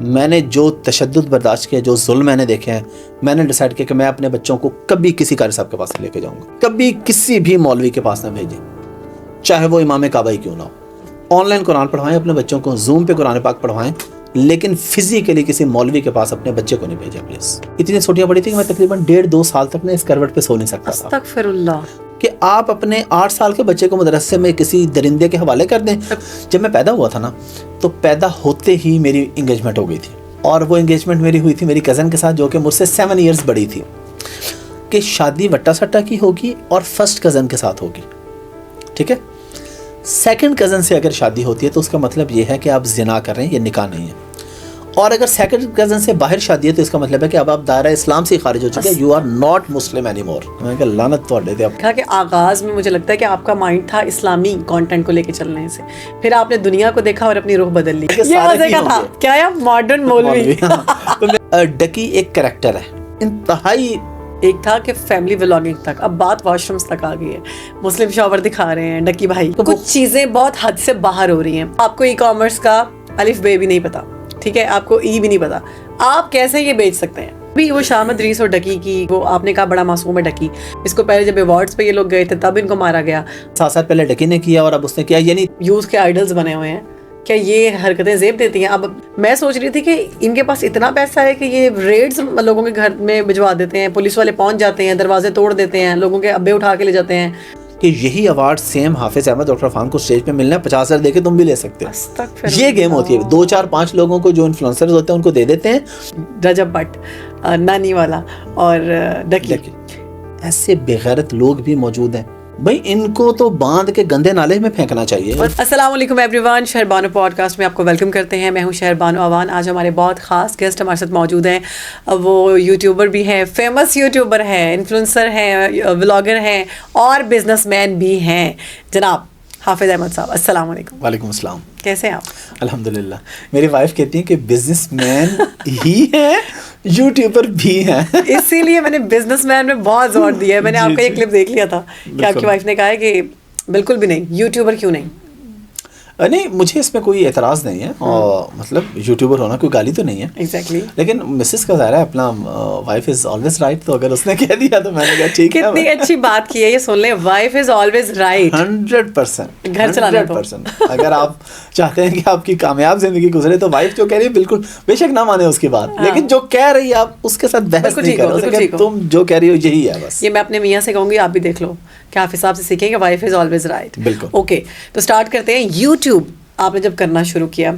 میں نے جو تشدد برداشت کیا, جو ظلم میں نے دیکھے ہیں, میں نے ڈیسائیڈ کیا کہ میں اپنے بچوں کو کبھی کسی قاری صاحب کے پاس لے کے جاؤں گا, کبھی کسی بھی مولوی کے پاس نہ بھیجیں, چاہے وہ امام کعبہ ہی کیوں نہ ہو. آن لائن قرآن پڑھوائیں اپنے بچوں کو, زوم پہ قرآن پاک پڑھوائیں, لیکن فزیکلی کسی مولوی کے پاس اپنے بچے کو نہیں بھیجیں پلیز. اتنی چھوٹیاں بڑی تھی کہ میں تقریباً 1.5-2 سال تک اس کروٹ پہ سو نہیں سکتا تھا. استغفر اللہ. کہ آپ اپنے 8 سال کے بچے کو مدرسے میں کسی درندے کے حوالے کر دیں. جب میں پیدا ہوا تھا نا, تو پیدا ہوتے ہی میری انگیجمنٹ ہو گئی تھی, اور وہ انگیجمنٹ میری ہوئی تھی میری کزن کے ساتھ, جو کہ مجھ سے 7 ایئرز بڑی تھی, کہ شادی وٹا سٹا کی ہوگی اور فرسٹ کزن کے ساتھ ہوگی, ٹھیک ہے. سیکنڈ کزن سے اگر شادی ہوتی ہے تو اس کا مطلب یہ ہے کہ آپ زنا کر رہے ہیں, یہ نکاح نہیں ہے. اور اگر سیکنڈ کزن سے باہر شادی ہے تو اس کا مطلب ہے کہ اب آپ دائرہ اسلام سے خارج ہو چکے ہیں, you are not Muslim anymore. میں کہا لعنت توڑے دے. کہا کہ آغاز میں مجھے لگتا ہے کہ آپ کا مائنڈ تھا اسلامی کانٹینٹ کو لے کے چلنے سے, پھر آپ نے دنیا کو دیکھا اور اپنی روح بدل لی. یہ مزے کا تھا کیا ہے, ماڈرن مولوی. ڈکی ایک کریکٹر ہے انتہائی. ایک تھا کہ فیملی ولاگنگ تک, اب بات واش رومز تک آ گئی ہے. مسلم شاور دکھا رہے ہیں ڈکی بھائی, کچھ چیزیں بہت حد سے باہر ہو رہی ہیں. آپ کو ای کامرس کا الف بے بھی نہیں پتا, ٹھیک ہے, آپ کو ای بھی نہیں پتا, آپ کیسے یہ بیچ سکتے ہیں. بھی وہ شامد ریس اور ڈکی کی, وہ آپ نے کہا بڑا معصوم ہے ڈکی, اس کو پہلے جب ایوارڈز پہ یہ لوگ گئے تھے تب ان کو مارا گیا. 7 سال پہلے ڈکی نے کیا اور اب اس نے کیا, یعنی یوز کے آئیڈلز بنے ہوئے ہیں. کیا یہ حرکتیں زیب دیتی ہیں؟ اب میں سوچ رہی تھی کہ ان کے پاس اتنا پیسہ ہے کہ یہ ریڈز لوگوں کے گھر میں بھجوا دیتے ہیں, پولیس والے پہنچ جاتے ہیں, دروازے توڑ دیتے ہیں, لوگوں کے ابے اٹھا کے لے جاتے ہیں. کہ یہی ایوارڈ سیم حافظ احمد ڈاکٹر عرفان کو اسٹیج پہ ملنا ہے, 50,000 دے کے تم بھی لے سکتے ہو. یہ گیم ہوتی ہے, 2 4 5 لوگوں کو جو انفلوئنسرز ہوتے ہیں ان کو دے دیتے ہیں. رجب بٹ, نانی والا اور ڈکی, ایسے بےغیرت لوگ بھی موجود ہیں بھائی, ان کو تو باندھ کے گندے نالے میں پھینکنا چاہیے. السلام علیکم ایوری ون, شہر بانو پوڈ کاسٹ میں آپ کو ویلکم کرتے ہیں. میں ہوں شہر بانو اوان. آج ہمارے بہت خاص گیسٹ ہمارے ساتھ موجود ہیں. وہ یوٹیوبر بھی ہیں, فیمس یوٹیوبر ہیں, انفلوئنسر ہیں, ولاگر ہیں اور بزنس مین بھی ہیں. جناب حافظ احمد صاحب, السلام علیکم. وعلیکم السلام. کیسے ہیں آپ؟ الحمدللہ. میری وائف کہتی ہیں کہ بزنس مین ہی ہیں, یوٹیوبر بھی ہیں, اسی لیے میں نے بزنس مین میں بہت زور دیا ہے. میں نے آپ کا یہ کلپ دیکھ لیا تھا کہ آپ کی وائف نے کہا ہے کہ بالکل بھی نہیں, یوٹیوبر کیوں نہیں. نہیں, مجھے اس میں کوئی اعتراض نہیں ہے, اور مطلب یوٹیوبر ہونا کوئی گالی تو نہیں ہے. ایگزیکٹلی. لیکن مسز کا ظاہر ہے اپنا وائف از آلویز رائٹ, تو اگر اس نے کہہ دیا تو میں نے کہا ٹھیک ہے. کتنی اچھی بات کی ہے یہ, سن لیں, وائف از آلویز رائٹ. 100% گھر چلانا تو 100%. اگر آپ چاہتے ہیں کہ آپ کی کامیاب زندگی گزرے تو وائف جو کہہ رہی ہے بالکل بے شک نہ مانے اس کی بات, لیکن جو کہہ رہی ہے آپ اس کے ساتھ بحث نہیں کرو, تم جو کہہ رہی ہو یہی ہے بس. یہ میں اپنے میاں سے کہوں گی, آپ بھی دیکھ لو کہ حافظ صاحب سے سیکھیں کہ وائف از آلویز رائٹ. بالکل. اوکے, تو اسٹارٹ کرتے ہیں. یوٹیوب آپ نے جب کرنا شروع کیا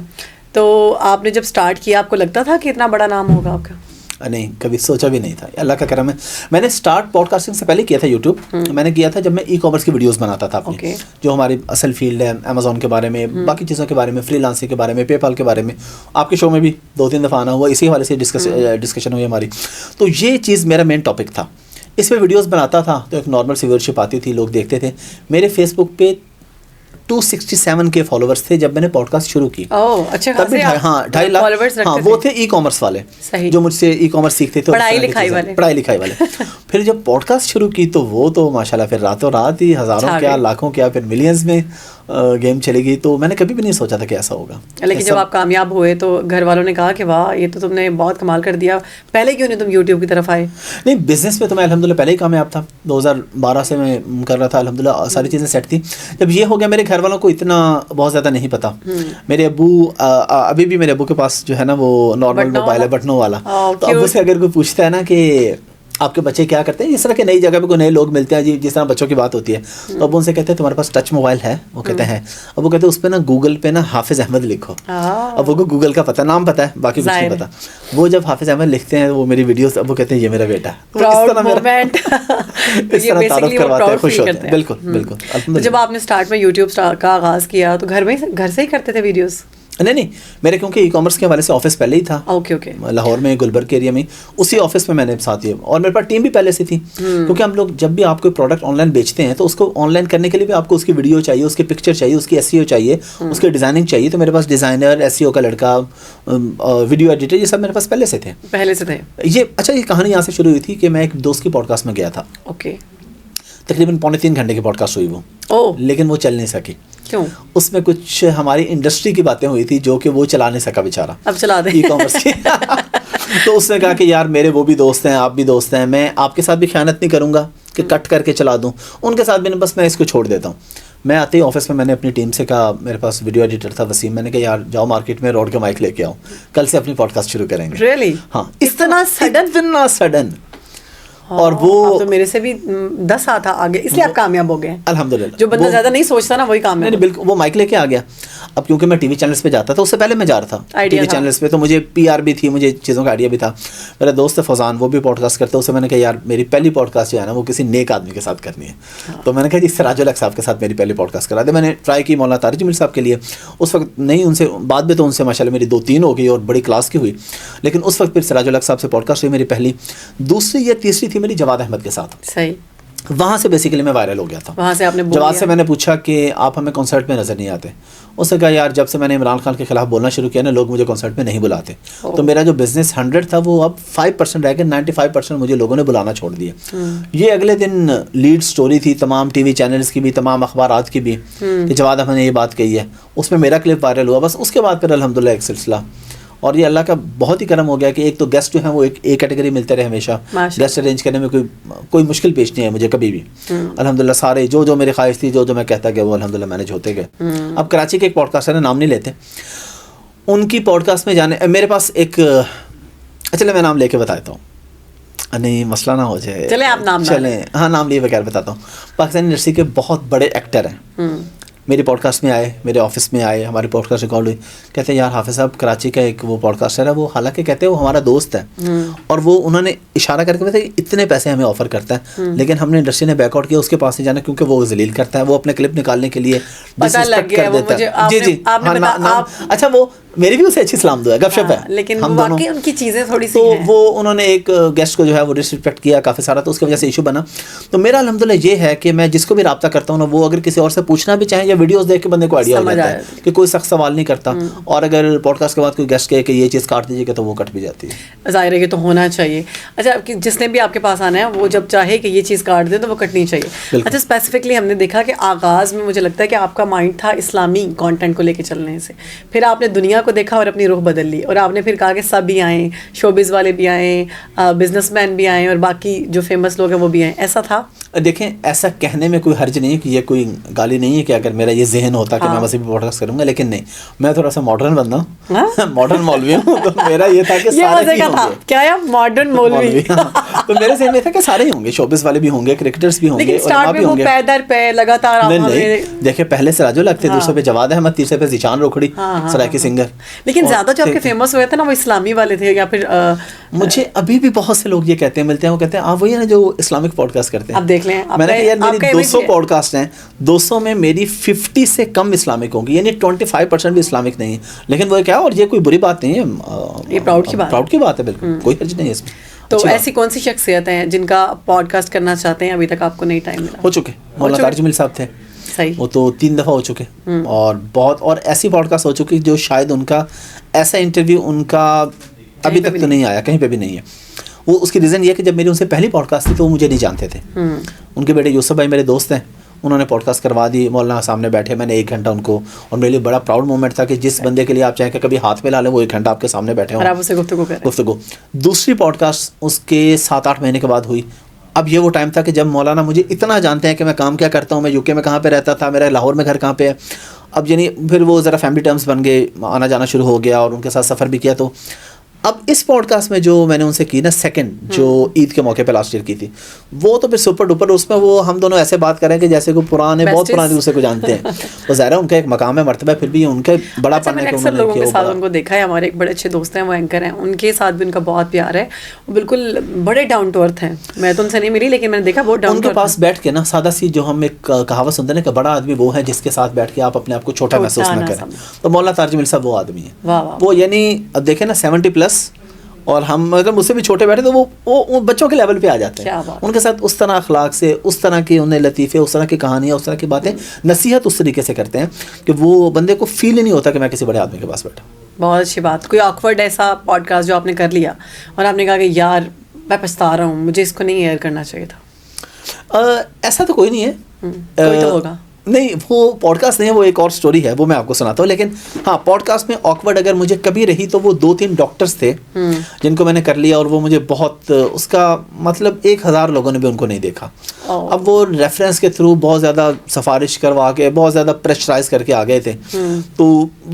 تو آپ نے جب اسٹارٹ کیا آپ کو لگتا تھا کہ اتنا بڑا نام ہوگا آپ کا؟ نہیں, کبھی سوچا بھی نہیں تھا, اللہ کا کرم ہے. میں نے اسٹارٹ پوڈ کاسٹنگ سے پہلے کیا تھا یوٹیوب. میں نے کیا تھا جب میں ای کامرس کی ویڈیوز بناتا تھا اپنی, جو ہماری اصل فیلڈ ہے, امیزون کے بارے میں, باقی چیزوں کے بارے میں, فری لانسنگ کے بارے میں, پے پال کے بارے میں. آپ کے شو میں بھی 2-3 دفعہ آنا ہوا, اسی حوالے سے ڈسکشن ہوئی ہماری. تو یہ چیز میرا مین ٹاپک تھا, اس پہ ویڈیوز بناتا تھا تو ایک نارمل سی ویورشپ آتی تھی, لوگ دیکھتے تھے. میرے فیس بک پہ 267 کے فالوورز تھے جب میں نے پوڈ کاسٹ شروع کی. اچھا, تب بھی 2.5 لاکھ. ہاں, وہ تھے ای کامرس والے جو مجھ سے ای کامرس سیکھتے تھے, پڑھائی لکھائی والے. پھر جب پوڈ کاسٹ شروع کی تو وہ تو ماشاءاللہ پھر راتوں رات ہی ہزاروں کیا, لاکھوں کیا, پھر ملینز میں گیم چلے گی. تو میں نے کبھی بھی نہیں سوچا تھا کہ ایسا ہوگا. لیکن جب آپ کامیاب ہوئے تو گھر والوں نے کہا کہ واہ یہ تو تم نے بہت کمال کر دیا, پہلے کیوں نہیں تم یوٹیوب کی طرف آئے؟ نہیں, بزنس میں تو میں الحمدللہ پہلے ہی کامیاب تھا. 2012 سے میں کر رہا تھا, الحمدللہ ساری چیزیں سیٹ تھی. جب یہ ہو گیا, میرے گھر والوں کو اتنا بہت زیادہ نہیں پتا. میرے ابو, ابھی بھی میرے ابو کے پاس جو ہے نا وہ نارمل موبائل ہے بٹنوں والا, تو ابو سے اگر کوئی پوچھتا ہے نا کہ آپ کے بچے کیا کرتے ہیں, اس طرح کے نئی جگہ پہ کوئی نئے لوگ ملتے ہیں, جس طرح بچوں کی بات ہوتی ہے, تو اب ان سے کہتے ہیں تمہارے پاس ٹچ موبائل ہے؟ وہ کہتے ہیں. اب وہ کہتے ہیں اس پہ نا گوگل پہ نا حافظ احمد لکھو. اب وہ کو گوگل کا پتہ, نام پتہ ہے, باقی کچھ نہیں پتا. وہ جب حافظ احمد لکھتے ہیں وہ میری ویڈیوز, اب وہ کہتے ہیں یہ میرا بیٹا ہے. اس طرح تعارف کرواتے ہیں, خوش ہوتے ہیں. بالکل بالکل. جب آپ نے اسٹارٹ میں یوٹیوب کا آغاز کیا تو گھر سے ہی کرتے تھے ویڈیوز؟ نہیں, میرے کیونکہ ای کامرس کے حوالے سے آفس پہلے ہی تھا. اوکے. لاہور میں گلبرگ کے ایریا میں, اسی آفس میں نے ساتھ دیا, اور میرے پاس ٹیم بھی پہلے سے تھی. کیونکہ ہم لوگ جب بھی آپ کوئی پروڈکٹ آن لائن بیچتے ہیں تو اس کو آن لائن کرنے کے لیے بھی آپ کو اس کی ویڈیو چاہیے, اس کی پکچر چاہیے, اس کی SEO چاہیے, اس کی ڈیزائننگ چاہیے. تو میرے پاس ڈیزائنر, SEO کا لڑکا, ویڈیو ایڈیٹر, یہ سب میرے پاس پہلے سے تھے. یہ اچھا, یہ کہانی یہاں سے شروع ہوئی تھی کہ میں ایک دوست کی پوڈ کاسٹ میں گیا تھا. اوکے. تقریباً 3.25 گھنٹے کی پوڈ کاسٹ ہوئی وہ, لیکن وہ چل نہیں سکی. کیوں؟ اس میں کچھ ہماری انڈسٹری کی باتیں ہوئی تھی جو کہ وہ چلا نہیں سکا بیچارہ, اب چلا دیں ای کامرس کی. تو اس نے کہا کہ یار میرے وہ بھی دوست ہیں, آپ بھی دوست ہیں, میں آپ کے ساتھ بھی خیانت نہیں کروں گا کہ کٹ کر کے چلا دوں. ان کے ساتھ بھی بس میں اس کو چھوڑ دیتا ہوں. میں آتے ہی آفس میں نے اپنی ٹیم سے کہا, میرے پاس ویڈیو ایڈیٹر تھا وسیم, میں نے کہا یار جاؤ مارکیٹ میں روڈ کے مائک لے کے آؤ, کل سے اپنی پوڈ کاسٹ شروع کریں گے. ریئلی؟ ہاں, اتنا سڈن. اور وہ تو میرے سے بھی 10 سال تھا آگے, اس لیے آپ کامیاب ہو گئے الحمدللہ. جو بندہ زیادہ نہیں سوچتا نا وہی کامیاب. نہیں بالکل, وہ مائک لے کے آ گیا. اب کیونکہ میں ٹی وی چینلس پہ جاتا تھا, اس سے پہلے میں جا رہا تھا ٹی وی چینلس پہ, تو مجھے پی آر بھی تھی, مجھے چیزوں کا آئیڈیا بھی تھا. میرا دوست ہے فوزان, وہ بھی پوڈ کاسٹ کرتا ہے, اسے میں نے کہا یار میری پہلی پوڈ کاسٹ جو ہے نا وہ کسی نیک آدمی کے ساتھ کرنی ہے. تو میں نے کہا جی سراج الحق صاحب کے ساتھ میری پہلی پوڈ کاسٹ کرا دے. میں نے ٹرائی کی مولانا طارق جمیل صاحب کے لیے, اس وقت نہیں, ان سے بعد میں تو ان سے ماشاء اللہ میری 2-3 ہو گئی اور بڑی کلاس کی ہوئی, لیکن اس وقت پھر سراج الحق صاحب سے پوڈ کاسٹ ہوئی میری پہلی. دوسری یا تیسری تھی میری جواد احمد کے ساتھ. صحیح. وہاں سے بیسیکلی میں وائرل ہو گیا تھا. وہاں سے آپ نے جواد سے میں نے پوچھا کہ آپ ہمیں کنسرٹ میں نظر نہیں آتے. اس نے کہا یار جب سے میں نے عمران خان کے خلاف بولنا شروع کیا نا, لوگ مجھے کنسرٹ میں نہیں بلاتے. تو میرا جو بزنس 100 تھا وہ اب 5% رہ کے 95% مجھے لوگوں نے بلانا چھوڑ دیا. یہ اگلے دن لیڈ سٹوری تھی تمام ٹی وی چینلز کی بھی, تمام اخبارات کی بھی, کہ جواد احمد نے یہ بات کہی ہے. اس میں میرا کلپ وائرل ہوا. بس اس کے بعد پھر الحمدللہ ایک سلسلہ, اور یہ اللہ کا بہت ہی کرم ہو گیا کہ ایک تو گیسٹ جو ہیں وہ ایک کیٹیگری ملتے رہے ہمیشہ. گیسٹ ارینج کرنے میں کوئی مشکل پیش نہیں ہے مجھے کبھی بھی. الحمدللہ سارے جو میری خواہش تھی, جو میں کہتا گیا وہ الحمدللہ مینیج ہوتے گئے. اب کراچی کے ایک پوڈ کاسٹر ہیں, نام نہیں لیتے, ان کی پوڈ کاسٹ میں جانے میرے پاس ایک, چلے میں نام لے کے بتاتا ہوں, نہیں مسئلہ نہ ہو جائے, چلیں آپ نام چلیں, ہاں نام لیے بغیر بتاتا ہوں. پاکستانی انڈسٹری کے بہت بڑے ایکٹر ہیں, میری پوڈ کاسٹ میں آئے, میرے آفس میں آئے, ہماری پوڈ کاسٹ ریکارڈ ہوئی. کہتے ہیں یار حافظ صاحب کراچی کا ایک وہ پوڈ کاسٹر ہے, وہ حالانکہ کہتے ہیں وہ ہمارا دوست ہے, اور وہ انہوں نے اشارہ کر کے کہتے ہیں اتنے پیسے ہمیں آفر کرتا ہے, لیکن ہم نے انڈسٹری نے بیک آؤٹ کیا, اس کے پاس نہیں جانا کیونکہ وہ ذلیل کرتا ہے, وہ اپنے کلپ نکالنے کے لیے ڈسرسپیکٹ کر دیتا ہے. جی جی, اچھا وہ میری بھی اسے اچھی سلام دعا ہے, گپ شپ ہے, لیکن واقعی ان کی چیزیں تھوڑی سی تو وہ انہوں نے ایک گیسٹ کو جو ہے وہ ڈسرسپیکٹ کیا کافی سارا, تو اس کی وجہ سے ایشو بنا. تو میرا الحمدللہ یہ ہے کہ میں جس کو بھی رابطہ کرتا ہوں نا, وہ اگر کسی اور سے پوچھنا بھی چاہیں یا ویڈیوز دیکھ کے بندے کو آئیڈیا ہو جاتا ہے کہ کوئی سخت سوال نہیں کرتا, اور اگر پوڈ کاسٹ کے بعد کوئی گیسٹ کہے کہ یہ چیز کاٹ دیجیے گا تو وہ کٹ بھی جاتی ہے. ظاہر ہے کہ تو ہونا چاہیے. اچھا جس نے بھی آپ کے پاس آنا ہے وہ جب چاہے کہ یہ چیز کاٹ دے تو وہ کٹنی چاہیے. اچھا اسپیسیفکلی ہم نے دیکھا کہ آغاز میں مجھے لگتا ہے کہ آپ کا مائنڈ تھا اسلامی کانٹینٹ کو لے کے چلنے سے, پھر آپ نے دنیا کو دیکھا اور اپنی روح بدل لی, اور آپ نے پھر کہا کہ سب بھی آئیں, شوبز والے بھی آئیں, بزنس مین بھی آئیں, اور باقی جو فیمس لوگ ہیں وہ بھی آئیں. ایسا تھا؟ دیکھیں ایسا کہنے میں کوئی حرج نہیں ہے, کہ یہ کوئی گالی نہیں ہے کہ اگر میرا یہ ذہن ہوتا کہ میں ویسے بھی پوڈ کاسٹ کروں گا, لیکن نہیں, میں تھوڑا سا ماڈرن بندہ ہوں, ماڈرن مولوی ہوں, تو میرا یہ تھا کہ سارے ہی ہوں گے. کیا ہے ماڈرن مولوی؟ تو میرے ذہن میں تھا کہ سارے ہی ہوں گے, شوبز والے بھی ہوں گے, کرکٹرز بھی ہوں گے, علماء بھی ہوں گے. پے در پے لگاتار نہیں, دیکھیں پہلے سراج الحق تھے, دوسرے پہ جواد احمد, تیسرے پہ ذیشان روکھڑی سرائکی سنگر. لیکن زیادہ جو آپ کے فیمس ہوئے تھے نا وہ اسلامی والے تھے, یا پھر مجھے ابھی بھی بہت سے لوگ یہ کہتے ہیں, ملتے ہیں, وہ کہتے ہیں آپ وہی ہیں جو اسلامک پوڈ کاسٹ کرتے ہیں. اب دیکھ لیں, میں نے کہا یار میری 200 پوڈ کاسٹ ہیں, 200 میں میری 50 سے کم اسلامک ہوں گی, یعنی 25% بھی اسلامک نہیں ہے. لیکن وہ کیا, اور یہ کوئی بری بات نہیں ہے, یہ پراؤڈ کی بات ہے, بالکل کوئی حرج نہیں ہے اس میں. تو ایسی کون سی شخصیتیں ہیں جن کا پوڈ کاسٹ کرنا چاہتے ہیں, ابھی تک آپ کو نہیں ٹائم ملا؟ ہو چکے, مولانا طارق جمیل صاحب تھے, وہ تو 3 دفعہ ہو چکے, اور بہت اور ایسی پوڈ کاسٹ ہو چکی جو شاید ان کا ایسا انٹرویو ان کا ابھی تک تو نہیں آیا, کہیں پہ بھی نہیں ہے. وہ اس کی ریزن یہ کہ جب میری ان سے پہلی پوڈ کاسٹ تھی تو وہ مجھے نہیں جانتے تھے. ان کے بیٹے یوسف بھائی میرے دوست ہیں, انہوں نے پوڈ کاسٹ کروا دی, مولانا سامنے بیٹھے, میں نے 1 گھنٹہ ان کو, اور میرے لیے بڑا پراؤڈ مومنٹ تھا کہ جس بندے کے لیے آپ چاہیں کہ کبھی ہاتھ میں لا لیں, وہ 1 گھنٹہ آپ کے سامنے بیٹھے ہوں, گفتگو. دوسری پوڈ کاسٹ اس کے 7-8 مہینے کے بعد ہوئی. اب یہ وہ ٹائم تھا کہ جب مولانا مجھے اتنا جانتے ہیں کہ میں کام کیا کرتا ہوں, میں UK میں کہاں پہ رہتا تھا, میرا لاہور میں گھر کہاں پہ ہے. اب یعنی پھر وہ ذرا فیملی ٹرمز بن گئے, آنا جانا شروع ہو گیا, اور ان کے ساتھ سفر بھی کیا. تو اب اس پوڈ کاسٹ میں جو میں نے ان سے کی نا سیکنڈ, جو عید کے موقع پہ لاسٹ ایئر کی تھی, وہ تو پھر سپر ڈوپر. اس میں وہ ہم دونوں ایسے بات کریں کہ جیسے کوئی پرانے, بہت پرانے دوسرے کو جانتے ہیں. تو ظاہر ہے ان کا ایک مقام ہے, مرتبہ, پھر بھی ان کے بڑا پڑھنے کو انہوں نے لوگوں کے ساتھ ان کو دیکھا ہے. ہمارے ایک بڑے اچھے دوست ہیں, وہ اینکر ہیں, ان کے ساتھ بھی ان کا بہت پیار ہے, وہ بالکل بڑے ڈاؤن ٹو ارتھ ہیں. میں تو ان سے نہیں ملی, لیکن میں نے دیکھا بہت ڈاؤن ٹو ارتھ. ان کے پاس بیٹھ کے نا سادہ سی جو ہم ایک کہاوت سنتے ہیں کہ بڑا آدمی وہ ہے جس کے ساتھ بیٹھ کے آپ اپنے آپ کو چھوٹا محسوس نہ کریں. تو مولانا طارق جمیل صاحب وہ آدمی ہیں, وہ یعنی اب دیکھیں نا 70+, اور ہم مطلب مجھ سے بھی چھوٹے بیٹھے تو وہ بچوں کے لیول پہ آ جاتے ہیں. ان کے ساتھ اس طرح اخلاق سے, اس طرح کی انہیں لطیفے, اس طرح کی کہانیاں, اس طرح کی باتیں, نصیحت اس طریقے سے کرتے ہیں کہ وہ بندے کو فیل ہی نہیں ہوتا کہ میں کسی بڑے آدمی کے پاس بیٹھا. بہت اچھی بات. کوئی آکورڈ ایسا پوڈ کاسٹ جو آپ نے کر لیا اور آپ نے کہا کہ یار میں پچھتا رہا ہوں, مجھے اس کو نہیں ایئر کرنا چاہیے تھا؟ ایسا تو کوئی نہیں ہے, کوئی تو ہوگا. نہیں وہ پوڈ کاسٹ نہیں ہے, وہ ایک اور سٹوری ہے, وہ میں آپ کو سناتا ہوں. لیکن ہاں پوڈ کاسٹ میں آکورڈ اگر مجھے کبھی رہی تو وہ 2-3 ڈاکٹرز تھے جن کو میں نے کر لیا, اور وہ مجھے بہت اس کا مطلب 1000 لوگوں نے بھی ان کو نہیں دیکھا. اب وہ ریفرنس کے تھرو بہت زیادہ سفارش کروا کے بہت زیادہ پریشرائز کر کے آ گئے تھے, تو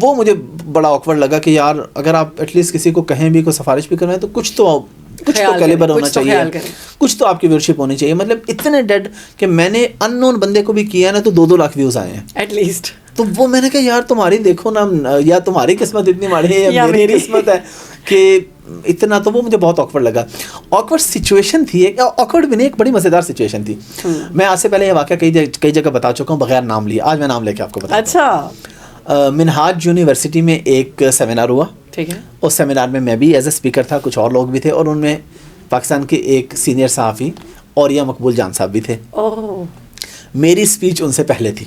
وہ مجھے بڑا آکورڈ لگا کہ یار اگر آپ ایٹ لیسٹ کسی کو کہیں بھی, کوئی سفارش بھی کروائیں تو کچھ تو کیلیبر ہونا چاہیے, کچھ تو آپ کی ویورشپ ہونی چاہیے. مطلب اتنے ڈیڈ کہ میں نے ان نون بندے کو بھی کیا نا تو 2-2 لاکھ ویوز آئے ہیں ایٹ لیسٹ. تو وہ میں نے کہا یار تمہاری دیکھو نا, یا تمہاری قسمت اتنی ماڑی ہے یا میری قسمت ہے کہ اتنا. تو وہ مجھے بہت آکورڈ لگا. آکورڈ سچویشن تھی, آکورڈ بھی نہیں, ایک بڑی مزیدار سچویشن تھی. میں آج سے پہلے یہ واقعہ کئی جگہ بتا چکا ہوں بغیر نام لیے, آج میں نام لے کے آپ کو بتا. اچھا. منہاج یونیورسٹی میں ایک سیمینار ہوا, ٹھیک ہے. اس سیمینار میں بھی ایز اے اسپیکر تھا, کچھ اور لوگ بھی تھے, اور ان میں پاکستان کے ایک سینئر صحافی اوریہ مقبول جان صاحب بھی تھے. میری اسپیچ ان سے پہلے تھی.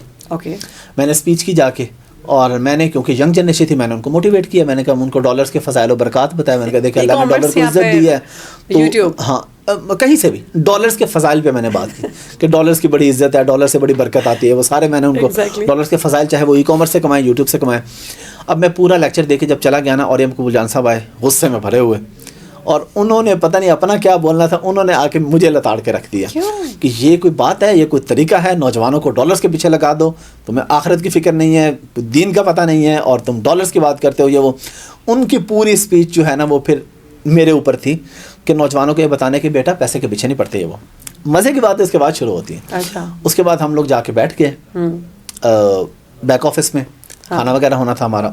میں نے اسپیچ کی جا کے, اور میں نے کیونکہ ینگ جنریشن تھی میں نے ان کو موٹیویٹ کیا. میں نے کہا ان کو ڈالرز کے فضائل و برکات بتایا. میں نے کہا دیکھیں اللہ نے ڈالر کو عزت دی ہے, تو ہاں کہیں سے بھی ڈالرز کے فضائل پہ میں نے بات کی کہ ڈالرز کی بڑی عزت ہے, ڈالر سے بڑی برکت آتی ہے. وہ سارے میں نے ان کو ڈالرز کے فضائل, چاہے وہ ای کامرس سے کمائیں, یوٹیوب سے کمائیں. اب میں پورا لیکچر دے کے جب چلا گیا نا, اوریہ مقبول جان صاحب آئے غصے میں بھرے ہوئے, اور انہوں نے پتہ نہیں اپنا کیا بولنا تھا, انہوں نے آ کے مجھے لتاڑ کے رکھ دیا کہ یہ کوئی بات ہے, یہ کوئی طریقہ ہے, نوجوانوں کو ڈالرز کے پیچھے لگا دو, تمہیں آخرت کی فکر نہیں ہے, دین کا پتہ نہیں ہے, اور تم ڈالرز کی بات کرتے ہو. یہ وہ ان کی پوری اسپیچ جو ہے نا وہ پھر میرے اوپر تھی کہ نوجوانوں کو یہ بتانے کہ بیٹا پیسے کے پیچھے نہیں پڑتے. یہ وہ مزے کی بات ہے, اس کے بعد شروع ہوتی ہے. اس کے بعد ہم لوگ جا کے بیٹھ گئے بیک آفس میں, کھانا وغیرہ ہونا تھا ہمارا.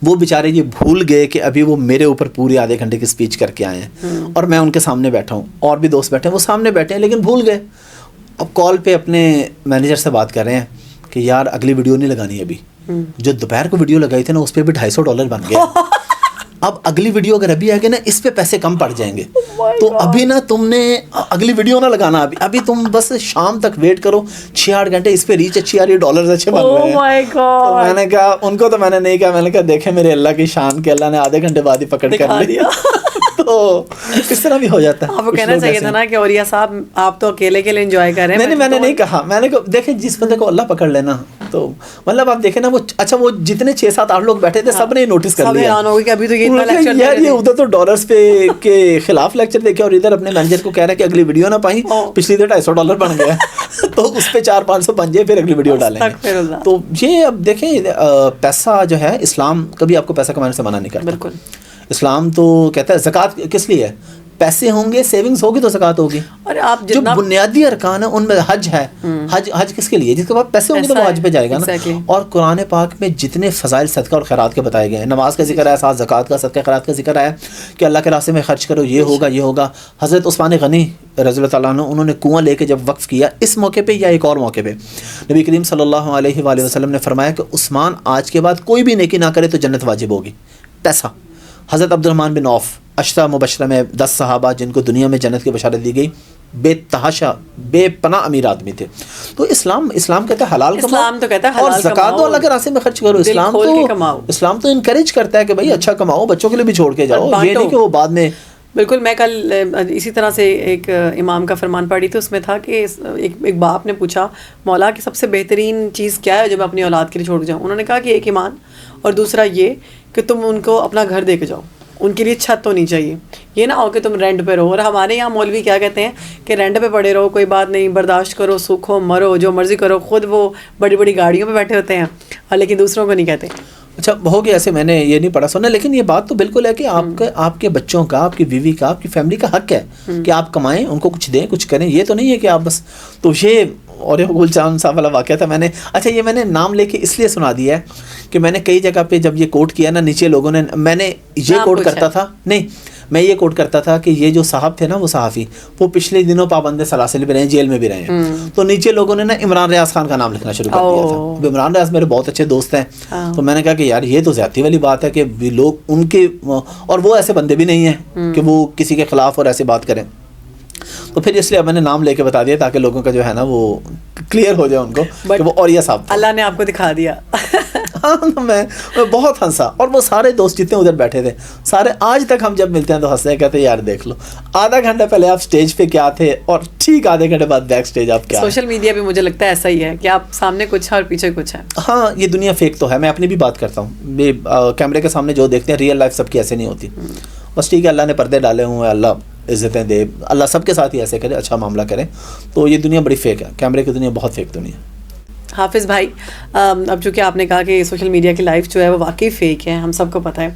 وہ بیچارے یہ بھول گئے کہ ابھی وہ میرے اوپر پوری آدھے گھنٹے کی اسپیچ کر کے آئے ہیں, اور میں ان کے سامنے بیٹھا ہوں, اور بھی دوست بیٹھے ہیں, وہ سامنے بیٹھے ہیں لیکن بھول گئے. اب کال پہ اپنے مینیجر سے بات کر رہے ہیں کہ یار اگلی ویڈیو نہیں لگانی ابھی, جو دوپہر کو ویڈیو لگائی تھی نا اس پہ بھی $250 بن گئے. اب اگلی ویڈیو اگر ابھی آئے گی نا اس پہ پیسے کم پڑ جائیں گے, تو ابھی نا تم نے اگلی ویڈیو نہ لگانا, ابھی تم بس شام تک ویٹ کرو, 6-8 گھنٹے اس پہ ریچ اچھی آ رہی ہے, ڈالرز اچھے بن رہے ہیں. تو میں نے کہا ان کو, تو میں نے نہیں کہا, میں نے کہا دیکھیں میرے اللہ کی شان کے اللہ نے آدھے گھنٹے بعد ہی پکڑ کر لیا. تو اس طرح بھی ہو جاتا ہے. آپ کو کہنا چاہیے تھا نا کہ اوریہ صاحب آپ تو اکیلے انجوائے کر رہے ہیں. نہیں میں نے نہیں کہا, میں نے کہا دیکھیں جس بندے کو اللہ پکڑ لینا, تو مطلب آپ دیکھیں نا وہ, اچھا وہ جتنے 6-7-8 لوگ بیٹھے تھے سب نے نوٹس کر لیا کہ ابھی تو یار یہ ادھر تو ڈالرز پہ کے خلاف لیکچر دیکھے, اور ادھر اپنے مینیجر کو کہہ رہا ہے کہ اگلی ویڈیو نہ پائیں, پچھلی دیر $250 بن گیا, تو اس پہ 400-500 بن جائے, پھر اگلی ویڈیو ڈالیں گے. تو یہ اب دیکھیں پیسہ جو ہے, اسلام کبھی آپ کو پیسہ کمانے سے منع نہیں کرتا. بالکل اسلام تو کہتا ہے زکوٰۃ کس لیے ہے, پیسے ہوں گے, سیونگز ہوگی تو زکوٰۃ ہوگی. اور آپ جو بنیادی ارکان ہیں ان میں حج ہے, حج کس کے لیے, جس کے بعد پیسے ہوں گے تو وہ حج پہ جائے گا نا. اور قرآن پاک میں جتنے فضائل صدقہ اور خیرات کے بتائے گئے ہیں, نماز کا ذکر ہے, ساتھ زکوٰۃ کا, صدقہ خیرات کا ذکر ہے کہ اللہ کے راستے میں خرچ کرو, یہ ہوگا یہ ہوگا. حضرت عثمان غنی رضی اللہ تعالیٰ عنہ, انہوں نے کنواں لے کے جب وقف کیا, اس موقع پہ یا ایک اور موقع پہ, نبی کریم صلی اللہ علیہ وآلہ وسلم نے فرمایا کہ عثمان آج کے بعد کوئی بھی نیکی نہ کرے تو جنت واجب ہوگی. پیسہ. حضرت عبد الرحمن بن عوف, عشرہ مبشرہ میں 10 صحابہ جن کو دنیا میں جنت کی بشارت دی گئی, بے تحاشا بے پناہ امیر آدمی تھے. تو اسلام کہتا ہے حلال کماؤ, اور زکوٰۃ تو اللہ کے راستے میں خرچ کرو. اسلام تو انکریج کرتا ہے کہ بھائی اچھا کماؤ, بچوں کے لیے بھی چھوڑ کے جاؤ, یہ نہیں کہ وہ بعد میں. بالکل. میں کل اسی طرح سے ایک امام کا فرمان پڑھی تھی, اس میں تھا کہ ایک باپ نے پوچھا مولا کہ سب سے بہترین چیز کیا ہے جو میں اپنی اولاد کے لیے چھوڑ کے جاؤں. انہوں نے کہا کہ ایک ایمان, اور دوسرا یہ کہ تم ان کو اپنا گھر دے کے جاؤ, ان کے لیے چھت ہونی چاہیے, یہ نہ ہو کہ تم رینٹ پہ رہو. اور ہمارے یہاں مولوی کیا کہتے ہیں کہ رینٹ پہ پڑے رہو, کوئی بات نہیں, برداشت کرو, سوکھ ہو, مرو, جو مرضی کرو. خود وہ بڑی بڑی گاڑیوں پہ بیٹھے ہوتے ہیں, اور لیکن دوسروں کو نہیں کہتے. اچھا ہو گیا, ایسے میں نے یہ نہیں پڑھا سنا, لیکن یہ بات تو بالکل ہے کہ آپ کے بچوں کا, آپ کی بیوی کا, آپ کی فیملی کا حق ہے کہ آپ کمائیں, ان کو کچھ دیں, کچھ کریں. یہ تو نہیں ہے کہ آپ بس. تو یہ اور مقبول جان صاحب والا واقعہ تھا. میں نے نام لے کے اس لیے سنا دیا ہے کہ میں نے کئی جگہ پہ جب یہ کوٹ کیا نا, نیچے لوگوں نے, میں نے یہ کوٹ کرتا تھا, نہیں میں یہ کوٹ کرتا تھا کہ یہ جو صاحب تھے نا, وہ صحافی, وہ پچھلے دنوں پابند سلاسل بھی رہے ہیں, جیل میں بھی رہے ہیں. تو نیچے لوگوں نے نا عمران ریاض خان کا نام لکھنا شروع کر دیا تھا. عمران ریاض میرے بہت اچھے دوست ہیں. تو میں نے کہا کہ یار یہ تو زیادتی والی بات ہے کہ لوگ ان کے, اور وہ ایسے بندے بھی نہیں ہیں کہ وہ کسی کے خلاف اور ایسی بات کریں. تو پھر اس لیے میں نے نام لے کے بتا دیا تاکہ لوگوں کا جو ہے نا وہ کلیئر ہو جائے ان کو کہ وہ اوریہ صاحب. اللہ نے آپ کو دکھا دیا. ہاں میں بہت ہنسا, اور وہ سارے دوست جتنے ادھر بیٹھے تھے سارے آج تک ہم جب ملتے ہیں تو ہنستے ہیں, کہتے ہیں یار دیکھ لو آدھا گھنٹہ پہلے آپ اسٹیج پہ کیا تھے اور ٹھیک آدھے گھنٹے بعد بیک اسٹیج آپ کیا. سوشل میڈیا پہ مجھے لگتا ہے ایسا ہی ہے کہ آپ سامنے کچھ ہے اور پیچھے کچھ ہے. ہاں یہ دنیا فیک تو ہے, میں اپنی بھی بات کرتا ہوں, کیمرے کے سامنے جو دیکھتے ہیں ریئل لائف سب کی ایسے نہیں ہوتی. بس ٹھیک ہے, اللہ نے پردے ڈالے ہوئے ہیں, اللہ عزتیں دے, اللہ سب کے ساتھ ہی ایسے کرے, اچھا معاملہ کرے. تو یہ دنیا بڑی فیک ہے, کیمرے کی دنیا بہت فیک دنیا. حافظ بھائی, اب چونکہ آپ نے کہا کہ سوشل میڈیا کی لائف جو ہے وہ واقعی فیک ہے, ہم سب کو پتہ ہے,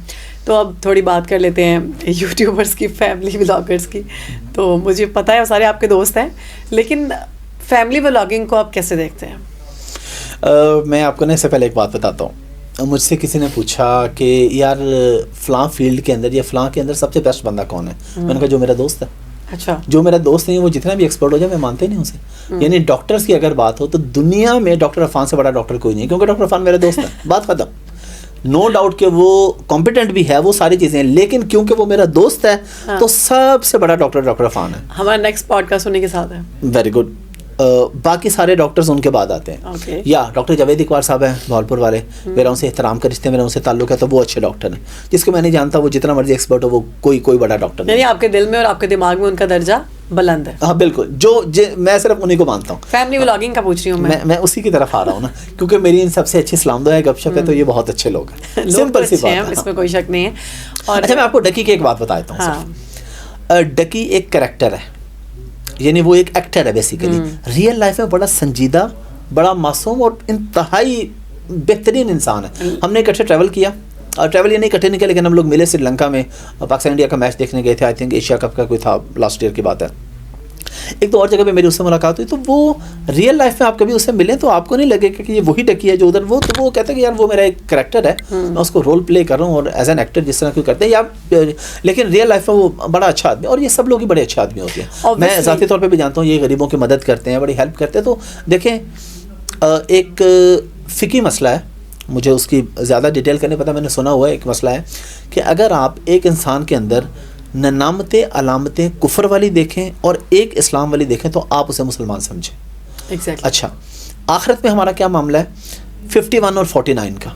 تو اب تھوڑی بات کر لیتے ہیں یوٹیوبرس کی, فیملی ولاگرس کی. تو مجھے پتہ ہے وہ سارے آپ کے دوست ہیں, لیکن فیملی ولاگنگ کو آپ کیسے دیکھتے ہیں؟ میں آپ کو نا اس سے پہلے ایک بات بتاتا ہوں. مجھ سے کسی نے پوچھا کہ یار فلاں فیلڈ کے اندر یا فلاں کے اندر سب سے بیسٹ بندہ کون ہے؟ میں نے کہا جو میرا دوست ہے. اچھا, جو میرا دوست نہیں وہ جتنا بھی ایکسپرٹ ہو جائے میں مانتے نہیں اسے. یعنی ڈاکٹرس کی اگر بات ہو تو دنیا میں ڈاکٹر عرفان سے بڑا ڈاکٹر کوئی نہیں, کیونکہ ڈاکٹر عرفان میرا دوست ہے, بات ختم. نو ڈاؤٹ کہ وہ کمپیٹنٹ بھی ہے, وہ ساری چیزیں, لیکن کیونکہ وہ میرا دوست ہے تو سب سے بڑا ڈاکٹر عرفان ہے. ہمارا نیکسٹ پوڈ کاسٹ ہونے کے ساتھ ہے. Very good. باقی سارے ڈاکٹرز ان کے بعد آتے ہیں. یا ڈاکٹر جاوید اقبال صاحب ہیں بھاولپور والے, میرا ان سے احترام کا رشتے, میرا ان سے تعلق ہے, تو وہ اچھے ڈاکٹر ہیں. جس کو میں نہیں جانتا وہ جتنا مرضی ایکسپرٹ ہو, وہ کوئی بڑا ڈاکٹر نہیں. یعنی آپ کے دل میں اور آپ کے دماغ میں ان کا درجہ بلند ہے. ہاں بالکل, میں صرف انہیں کو مانتا ہوں. فیملی ولاگنگ کا پوچھ رہی ہوں میں اسی کی طرف آ رہا ہوں نا, کیونکہ میری ان سب سے اچھی سلام دعا ہے, گپ شپ ہے, تو یہ بہت اچھے لوگ ہیں, سمپل سی بات ہے, اس میں کوئی شک نہیں ہے. اور اچھا میں آپ کو ڈکی کی ایک بات بتاتا ہوں. ڈکی ایک کریکٹر ہے, یعنی وہ ایک ایکٹر ہے بیسیکلی. ریئل لائف میں بڑا سنجیدہ, بڑا معصوم اور انتہائی بہترین انسان ہے. ہم نے اکٹھے ٹریول کیا, ٹریول یہ نہیں اکٹھے نہیں کیا, لیکن ہم لوگ ملے سری لنکا میں, پاکستان انڈیا کا میچ دیکھنے گئے تھے. آئی تھنک ایشیا کپ کا کوئی تھا, لاسٹ ایئر کی بات ہے. ایک تو اور جگہ پہ میری اس سے ملاقات ہوئی, تو وہ ریئل لائف میں آپ کبھی اس سے ملیں تو آپ کو نہیں لگے کہ یہ وہی ڈکی ہے جو ادھر, وہ تو وہ کہتے ہیں کہ یار وہ میرا ایک کریکٹر ہے, میں اس کو رول پلے کر رہا ہوں, اور ایز این ایکٹر جس طرح کوئی کرتے ہیں یا, لیکن ریئل لائف میں وہ بڑا اچھا آدمی, اور یہ سب لوگ ہی بڑے اچھے آدمی ہوتے ہیں. میں ذاتی طور پہ بھی جانتا ہوں یہ غریبوں کی مدد کرتے ہیں, بڑی ہیلپ کرتے ہیں. تو دیکھیں ایک فقہی مسئلہ ہے, مجھے اس کی زیادہ ڈیٹیل کا نہیں پتہ, میں نے سنا ہوا ہے ایک مسئلہ ہے کہ اگر آپ ایک انسان کے اندر ننامتیں علامتیں کفر والی دیکھیں اور ایک اسلام والی دیکھیں تو آپ اسے مسلمان سمجھیں. اچھا آخرت میں ہمارا کیا معاملہ ہے؟ 51 اور 49 کا.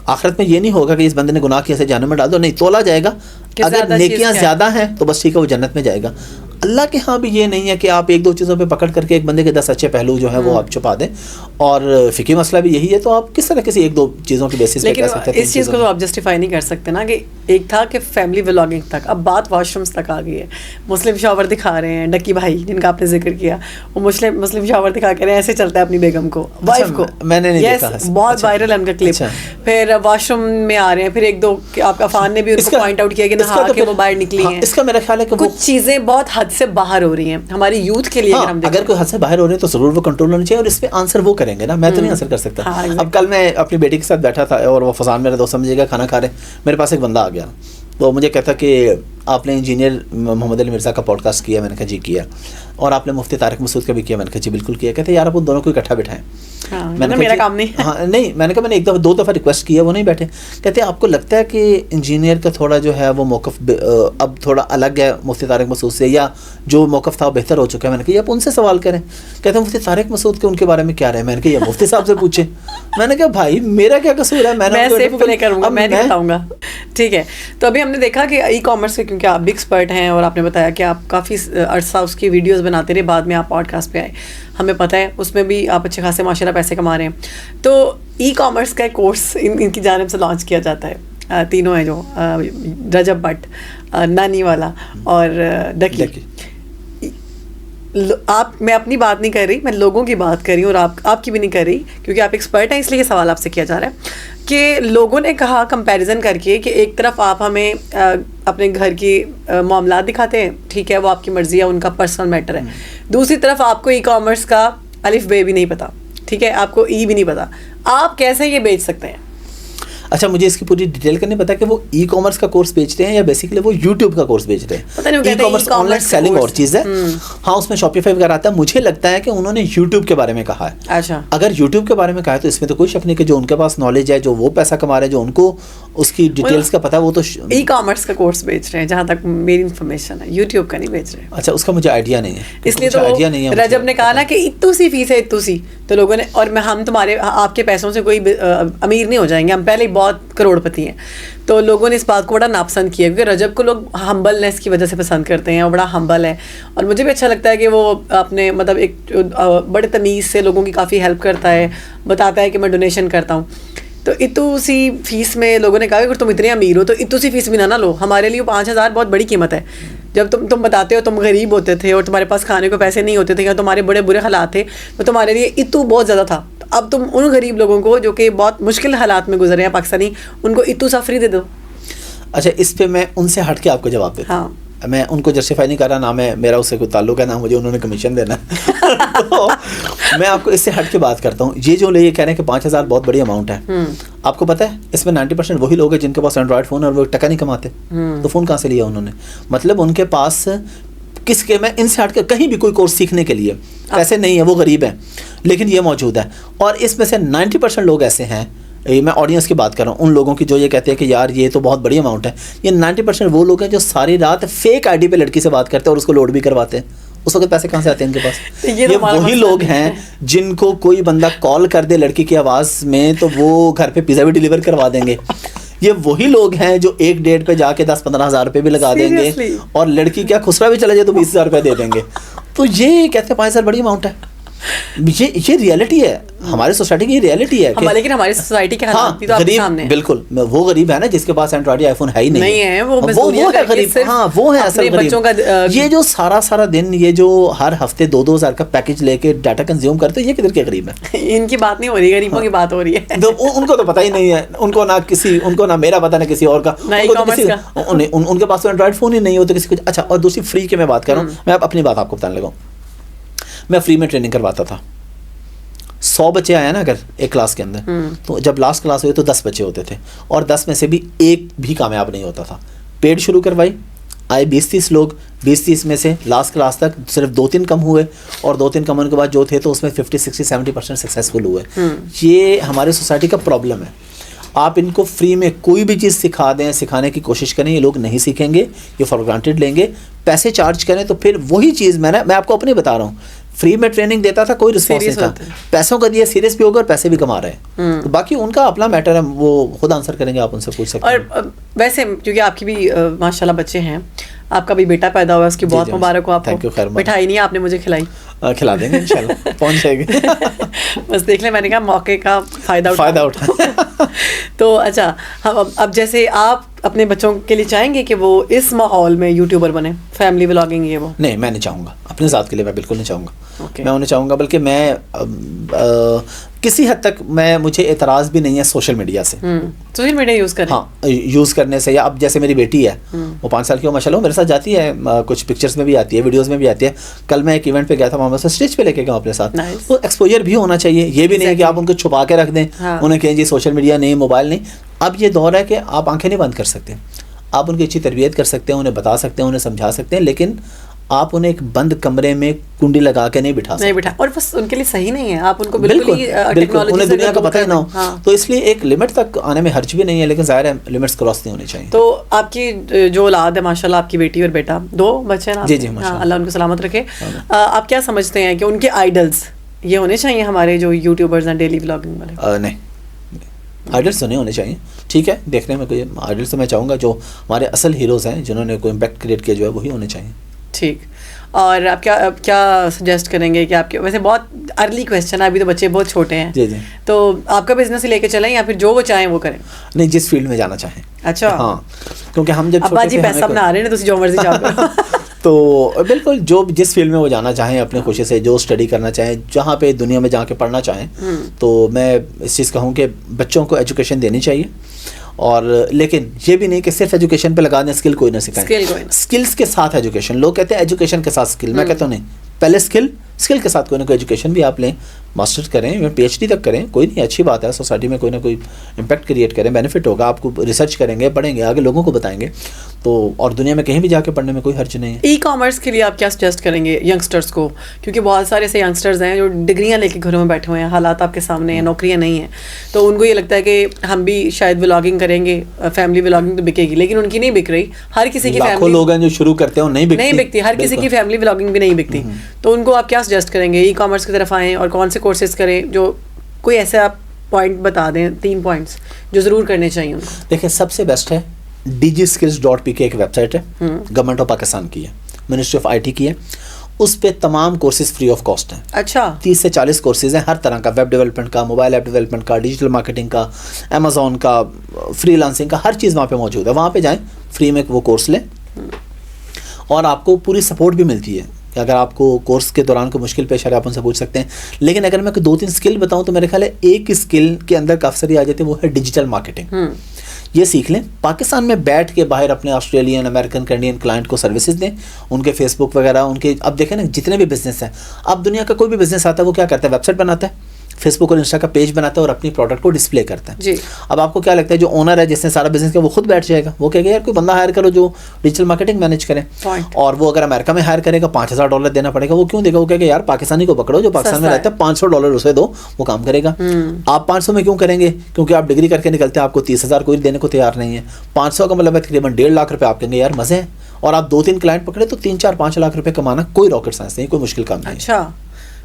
آخرت میں یہ نہیں ہوگا کہ اس بندے نے گناہ کیا سے جہنم میں ڈال دو, نہیں, تولا جائے گا. اگر نیکیاں زیادہ ہیں تو بس ٹھیک ہے, وہ جنت میں جائے گا. اللہ کے ہاں بھی یہ نہیں ہے کہ آپ ایک دو چیزوں پہ پکڑ کر کے ایک بندے کے 10 اچھے پہلو جو ہیں وہ آپ چھپا دیں, اور فقہی مسئلہ بھی یہی ہے. تو آپ کس طرح کسی ایک دو چیزوں کی بیسس پہ کہہ سکتے ہیں؟ اس چیز کو تو آپ جسٹیفائی نہیں کر سکتے نا, کہ ایک تھا کہ فیملی ولاگنگ تک, اب بات واش رومس تک آ گئی ہے. مسلم شاور دکھا رہے ہیں, ڈکی بھائی جن کا آپ نے ذکر کیا, وہ مسلم شاور دکھا کے ایسے چلتا ہے اپنی بیگم کو, وائف کو. میں نے نہیں دیکھا, بہت وائرل ہے ان کا کلپ. پھر واش روم میں آ رہے ہیں, پھر ایک دو آپ کا فان نے بھی ان کو پوائنٹ آؤٹ کیا کہ نہا کے وہ باہر نکلی ہیں. اس کا میرا خیال ہے کہ کچھ چیزیں بہت حد سے باہر ہو رہی ہیں ہماری یوتھ کے لیے. اگر کوئی حد سے باہر ہو رہے ہیں تو ضرور وہ کنٹرول ہونا چاہیے, اور اس پہ آنسر وہ کریں گے نا, میں تو نہیں آنسر کر سکتا. اب کل میں اپنی بیٹی کے ساتھ بیٹھا تھا, اور وہ فضان میرا دوست سمجھے گا, کھانا کھا رہے, میرے پاس ایک بندہ آ گیا, تو مجھے کہتا کہ آپ نے انجینئر محمد علی مرزا کا پوڈ کاسٹ کیا. میں نے کہا جی کیا. اور آپ نے مفتی طارق مسعود کا بھی کیا. میں نے کہا جی بالکل کیا. کہتے یار آپ ان دونوں کو اکٹھا بٹھائیں. میں نے میرا کام نہیں. ہاں نہیں, میں نے کہا میں نے ایک دفعہ دو دفعہ ریکویسٹ کیا, وہ نہیں بیٹھے. کہتے آپ کو لگتا ہے کہ انجینئر کا تھوڑا جو ہے وہ موقف اب تھوڑا الگ ہے مفتی طارق مسعود سے, یا جو موقف تھا وہ بہتر ہو چکا ہے؟ میں نے کہا آپ ان سے سوال کریں. کہتے ہیں مفتی طارق مسعود کے ان کے بارے میں کیا رہے؟ میں نے کہا یہ مفتی صاحب سے پوچھیں. میں نے کہا بھائی میرا کیا قصور ہے, میں صرف پلے کروں گا, میں نہیں بتاؤں گا. ٹھیک ہے, تو ابھی ہم نے دیکھا کہ ای کامرس کے, کیونکہ آپ بھی ایکسپرٹ ہیں, اور آپ نے بتایا کہ آپ کافی عرصہ اس کی ویڈیوز بناتے رہے, بعد میں آپ پوڈ کاسٹ پہ آئے, ہمیں پتہ ہے اس میں بھی آپ اچھے خاصے ماشاء اللہ پیسے کما رہے ہیں. تو ای کامرس کا ایک کورس ان کی جانب سے لانچ کیا جاتا ہے, تینوں ہیں جو رجب بٹ, نانی والا اور ڈکی. آپ, میں اپنی بات نہیں کر رہی, میں لوگوں کی بات کر رہی ہوں, اور آپ کی بھی نہیں کر رہی, کیونکہ آپ ایکسپرٹ ہیں, اس لیے یہ سوال آپ سے کیا جا رہا ہے کہ لوگوں نے کہا کمپیریزن کر کے کہ ایک طرف آپ ہمیں اپنے گھر کی معاملات دکھاتے ہیں, ٹھیک ہے وہ آپ کی مرضی ہے, ان کا پرسنل میٹر ہے, دوسری طرف آپ کو ای کامرس کا الف بے بھی نہیں پتا, ٹھیک ہے, آپ کو ای بھی نہیں پتا, آپ کیسے یہ بیچ سکتے ہیں؟ اچھا مجھے اس کی پوری ڈیٹیل کا نہیں پتا کہ وہ ای کامرس کا کورس بیچ رہے ہیں یا بیسیکلی وہ یوٹیوب کا کورس بیچ رہے ہیں. E commerce online selling اور چیز ہے. ہاں اس میں شاپیفائی وغیرہ آتا ہے. مجھے لگتا ہے کہ انہوں نے یوٹیوب کے بارے میں کہا ہے. اچھا اگر یوٹیوب کے بارے میں کہا ہے تو اس میں تو کوئی شک نہیں کہ جو ان کے پاس نالج ہے, جو وہ پیسہ کما رہے ہیں, جو ان کو اس کی ڈیٹیلس کا پتا ہے, وہ تو ای کامرس کا کورس بیچ رہے ہیں جہاں تک میری انفارمیشن ہے, یوٹیوب کا نہیں بیچ رہے. اچھا اس کا مجھے آئیڈیا نہیں ہے, اس لیے تو رجب نے کہا نا کہ اتو سی فیس ہے, اتو سی, تو لوگوں نے, اور ہم تمہارے آپ کے پیسوں سے کوئی امیر نہیں ہو جائیں گے, ہم پہلے ہی بہت کروڑ پتی ہیں. تو لوگوں نے اس بات کو بڑا ناپسند کیا کیونکہ رجب کو لوگ ہمبلنس کی وجہ سے پسند کرتے ہیں, وہ بڑا ہمبل ہے. اور مجھے بھی اچھا لگتا ہے کہ وہ اپنے مطلب ایک بڑے تمیز سے لوگوں کی کافی ہیلپ کرتا ہے, بتاتا ہے کہ میں ڈونیشن کرتا ہوں. تو اتو سی فیس میں لوگوں نے کہا کہ اگر تم اتنے امیر ہو تو اتو سی فیس بھی نہ لو, ہمارے لیے 5,000 بہت بڑی قیمت ہے. جب تم بتاتے ہو تم غریب ہوتے تھے اور تمہارے پاس کھانے کو پیسے نہیں ہوتے تھے یا تمہارے بڑے برے حالات تھے, تو تمہارے لیے اتو بہت زیادہ تھا. اب تم ان غریب لوگوں کو جو کہ بہت مشکل حالات میں گزرے ہیں پاکستانی, ان کو اتو سا فری دے دو. اچھا اس پہ میں ان سے ہٹ کے آپ کو جواب دیتا ہوں. میں ان کو جسٹیفائی نہیں کر رہا, نہ میں میرا اس سے کوئی تعلق ہے, نہ مجھے انہوں نے کمیشن دینا ہے. تو میں آپ کو اس سے ہٹ کے بات کرتا ہوں. یہ جو یہ کہہ رہے ہیں کہ 5,000 بہت بڑی اماؤنٹ ہے, آپ کو پتہ ہے اس میں 90% وہی لوگ ہیں جن کے پاس اینڈرائڈ فون اور وہ ٹکا نہیں کماتے. تو فون کہاں سے لیا انہوں نے؟ مطلب ان کے پاس کس کے, میں ان سے ہٹ کے کہیں بھی کوئی کورس سیکھنے کے لیے پیسے نہیں ہے, وہ غریب ہیں, لیکن یہ موجود ہے. اور اس میں سے 90% لوگ ایسے ہیں, میں آڈینس کی بات کر رہا ہوں, ان لوگوں کی جو یہ کہتے ہیں کہ یار یہ تو بہت بڑی اماؤنٹ ہے. یہ 90% وہ لوگ ہیں جو ساری رات فیک آئی ڈی پہ لڑکی سے بات کرتے ہیں اور اس کو لوڈ بھی کرواتے ہیں. اس وقت پیسے کہاں سے آتے ہیں ان کے پاس؟ یہ وہی لوگ ہیں جن کو کوئی بندہ کال کر دے لڑکی کی آواز میں تو وہ گھر پہ پیزا بھی ڈیلیور کروا دیں گے. یہ وہی لوگ ہیں جو ایک ڈیٹ پہ جا کے 10-15 ہزار روپے بھی لگا دیں گے, اور لڑکی کیا خسرا بھی چلا جائے تو 20,000 روپے دے دیں گے. تو یہ کہتے ہیں 5,000 بڑی اماؤنٹ ہے. یہ ریئلٹی ہے, ہماری سوسائٹی کی ریئلٹی ہے. لیکن ہماری سوسائٹی کے حالات بھی تو آپ کے سامنے ہیں. بالکل وہ غریب ہے نا جس کے پاس اینڈرائڈ آئی فون ہے ہی نہیں ہے, وہ ہے غریب. ہاں وہ ہے اصل غریب. یہ جو سارا دن یہ جو ہر ہفتے 2,000 کا پیکج لے کے ڈاٹا کنزیوم کرتے, یہ کدھر کے غریب ہے؟ ان کی بات نہیں ہو رہی, غریبوں کی بات ہو رہی ہے. ان کو تو پتہ ہی نہیں ہے, ان کو نہ میرا پتہ نہ کسی اور کا. ان کے پاس تو اینڈرائڈ فون ہی نہیں ہوتا کسی کو. اچھا اور دوسری فری کی میں بات کر رہا ہوں, میں اپنی بات آپ کو بتانے لگا ہوں. میں فری میں ٹریننگ کرواتا تھا. 100 بچے آئے نا اگر ایک کلاس کے اندر, تو جب لاسٹ کلاس ہوئی تو 10 بچے ہوتے تھے, اور 10 میں سے بھی ایک بھی کامیاب نہیں ہوتا تھا. پیڈ شروع کروائی, آئے 20-30 لوگ, 20-30 میں سے لاسٹ کلاس تک صرف 2-3 کم ہوئے, اور 2-3 کم ہونے کے بعد جو تھے تو اس میں 50-60-70% سکسیزفل ہوئے. یہ ہمارے سوسائٹی کا پرابلم ہے. آپ ان کو فری میں کوئی بھی چیز سکھا دیں, سکھانے کی کوشش کریں, یہ لوگ نہیں سیکھیں گے, یہ فار گرانٹیڈ لیں گے. پیسے چارج کریں تو پھر وہی چیز میں آپ کو اپنی بتا رہا ہوں, فری میں ٹریننگ دیتا تھا, کوئی رسپانس نہیں تھا, پیسوں کا دیا, سیریس بھی ہوگا اور پیسے بھی کما رہے ہیں. باقی ان کا اپنا میٹر ہے, وہ خود آنسر کریں گے, آپ ان سے پوچھ سکتے ہیں. اور ویسے کیونکہ آپ کی بھی ماشاءاللہ بچے ہیں, آپ کا بھی بیٹا پیدا ہوا, اس کی بہت مبارک ہو آپ کو. مٹھائی نہیں آپ نے مجھے کھلائی, کھلا دیں گے انشاءاللہ, پہنچ جائے گی. بس دیکھ لیں, میں نے کہا موقع کا فائدہ اٹھا. تو اچھا اب جیسے آپ اپنے بچوں کے لیے چاہیں گے کہ وہ اس ماحول میں یوٹیوبر بنے, فیملی ولاگنگ, یہ وہ نہیں, میں نہیں چاہوں گا اپنے ذات کے لیے, میں بالکل نہیں چاہوں گا. میں انہیں چاہوں گا, بلکہ میں کسی حد تک مجھے اعتراض بھی نہیں ہے سوشل میڈیا سے. سوشل میڈیا یوز کریں, ہاں یوز کرنے سے. یا اب جیسے میری بیٹی ہے, وہ 5 سال کی ہو, ماشاء اللہ میرے ساتھ جاتی ہے, کچھ پکچرز میں بھی آتی ہے, ویڈیوز میں بھی آتی ہے. کل میں ایک ایونٹ پہ گیا تھا, وہاں سے اسٹیج پہ لے کے گیا اپنے ساتھ. تو ایکسپوجر بھی ہونا چاہیے, یہ بھی نہیں ہے کہ آپ ان کو چھپا کے رکھ دیں, انہیں کہیں جی سوشل میڈیا نہیں, موبائل نہیں. اب یہ دور ہے کہ آپ آنکھیں نہیں بند کر سکتے, آپ ان کی اچھی تربیت کر سکتے ہیں, انہیں بتا سکتے ہیں, انہیں سمجھا سکتے ہیں, لیکن آپ انہیں ایک بند کمرے میں کنڈی لگا کے نہیں بٹھا سکتے. اور بس ان کے لیے صحیح نہیں ہے, آپ ان کو بالکل انہیں دنیا کا پتہ ہی نہ ہو. تو اس لیے ایک لمٹ تک آنے میں حرج بھی نہیں ہے, لیکن ظاہر ہے لمٹس کراس نہیں ہونی چاہیے. تو آپ کی جو اولاد ہے ماشاءاللہ, آپ کی بیٹی اور بیٹا, 2 بچے ہیں. جی اللہ ان کو سلامت رکھے. آپ کیا سمجھتے ہیں کہ ان کے آئیڈلز یہ ہونے چاہیے ہمارے جو یوٹیوبرز ہیں ڈیلی ولاگنگ والے؟ نہیں, آئیڈلس تو نہیں ہونے چاہیے. ٹھیک ہے, دیکھنے میں کوئی آئیڈلس تو میں چاہوں گا جو ہمارے اصل ہیروز ہیں, جنہوں نے کوئی امپیکٹ کریٹ کیا, جو ہے وہی ہونے چاہیے. ٹھیک. اور آپ کیا سجیسٹ کریں گے کہ آپ کے, ویسے بہت ارلی کویسچن ہے, ابھی تو بچے بہت چھوٹے ہیں, جی تو آپ کا بزنس ہی لے کے چلیں یا پھر جو وہ چاہیں وہ کریں؟ نہیں, جس فیلڈ میں جانا چاہیں. اچھا, ہاں, کیونکہ ہم جب ابا جی پیسہ بنا رہے ہیں, تو جو مرضی چاہو. تو بالکل جس فیلڈ میں وہ جانا چاہیں اپنے خوشی سے, جو اسٹڈی کرنا چاہیں, جہاں پہ دنیا میں جا کے پڑھنا چاہیں, تو میں اس چیز کہوں کہ بچوں کو ایجوکیشن دینی چاہیے. اور لیکن یہ بھی نہیں کہ صرف ایجوکیشن پہ لگا دیں, اسکل کوئی نہ سکھائیں. اسکلس کے ساتھ ایجوکیشن, لوگ کہتے ہیں ایجوکیشن کے ساتھ اسکل, میں کہتا ہوں نہیں, پہلے اسکل کے ساتھ کوئی نہ کوئی ایجوکیشن بھی آپ لیں, ماسٹر کریں, پی ایچ ڈی تک کریں, کوئی نہیں, اچھی بات ہے, سوسائٹی میں کوئی نہ کوئی امپیکٹ کریٹ کریں, بینیفٹ ہوگا آپ کو, ریسرچ کریں گے, پڑھیں گے, آگے لوگوں کو بتائیں گے, تو اور دنیا میں کہیں بھی جا کے پڑھنے میں کوئی حرج نہیں ہے. ای کامرس کے لیے آپ کیا سجیسٹ کریں گے ینگسٹرس کو, کیونکہ بہت سارے ایسے ینگسٹرز ہیں جو ڈگریاں لے کے گھروں میں بیٹھے ہوئے ہیں, حالات آپ کے سامنے ہیں, نوکریاں نہیں ہیں, تو ان کو یہ لگتا ہے کہ ہم بھی شاید ولاگنگ کریں گے, فیملی ولاگنگ تو بکے گی, لیکن ان کی نہیں بک رہی. ہر کسی کی لاکھوں لوگ ہیں جو شروع کرتے ہیں نہیں بکتی, ہر کسی کی فیملی ولاگنگ بھی نہیں بکتی, تو ان کو آپ کیا سجیسٹ کریں گے ای کامرس کی طرف آئیں, اور کون سے کورسز کریں, جو کوئی ایسے آپ پوائنٹ بتا دیں, 3 پوائنٹس جو ضرور کرنے چاہیے ان کو. دیکھیں سب سے بیسٹ ہے digskills.pk, ایک ویب سائٹ ہے, گورنمنٹ آف پاکستان کی ہے, منسٹری آف آئی ٹی کی ہے, اس پہ تمام کورسز فری آف کاسٹ ہیں. اچھا, 30 سے 40 کورسز ہیں ہر طرح کا, ویب ڈیولپمنٹ کا, موبائل ایپ ڈیولپمنٹ کا, ڈیجیٹل مارکیٹنگ کا, امیزون کا, فری لانسنگ کا, ہر چیز وہاں پہ موجود ہے. وہاں پہ جائیں, فری میں وہ کورس لیں, اور آپ کو پوری سپورٹ بھی ملتی ہے کہ اگر آپ کو کورس کے دوران کوئی مشکل پیش آ رہا ہے آپ ان سے پوچھ سکتے ہیں. لیکن اگر میں کوئی 2-3 اسکل بتاؤں تو میرے خیال ہے ایک اسکل کے اندر کافی ساری آ جاتی ہے, وہ ہے ڈیجیٹل مارکیٹنگ. یہ سیکھ لیں, پاکستان میں بیٹھ کے باہر اپنے آسٹریلین, امریکن, کینیڈین کلائنٹ کو سروسز دیں, ان کے فیس بک وغیرہ, ان کے, اب دیکھیں نا جتنے بھی بزنس ہیں, اب دنیا کا کوئی بھی بزنس آتا ہے وہ کیا کرتا ہے, ویب سائٹ بناتا ہے, فیس بک اور انسٹا کا پیج بناتا ہے, اور اپنی پروڈکٹ کو ڈسپلے کرتا ہے. اب آپ کو کیا لگتا ہے جو اونر ہے جس نے سارا بزنس کیا, وہ خود بیٹھ جائے گا, وہ کہے گا یار کوئی بندہ ہائر کرو جو ڈیجیٹل مارکیٹنگ مینیج کرے, اور وہ اگر امریکہ میں ہائر کرے گا $5,000 دینا پڑے گا, وہ کیوں دے گا, وہ کہے گا یار پاکستانی کو پکڑو جو پاکستان میں رہتا ہے, $500 اسے دو, وہ کام کرے گا. آپ 500 میں کیوں کریں گے, کیونکہ آپ ڈگری کر کے نکلتے ہیں, آپ کو 30,000 کوئی دینے کو تیار نہیں ہے. 500 کا مطلب ہے تقریباً 1.5 لاکھ روپے, آپ کہیں گے یار مزے ہیں, اور آپ 2-3 کلائنٹ پکڑے تو 3-4-5 لاکھ روپے کمانا کوئی راکٹ سائنس نہیں, کوئی مشکل کام نہیں. اچھا,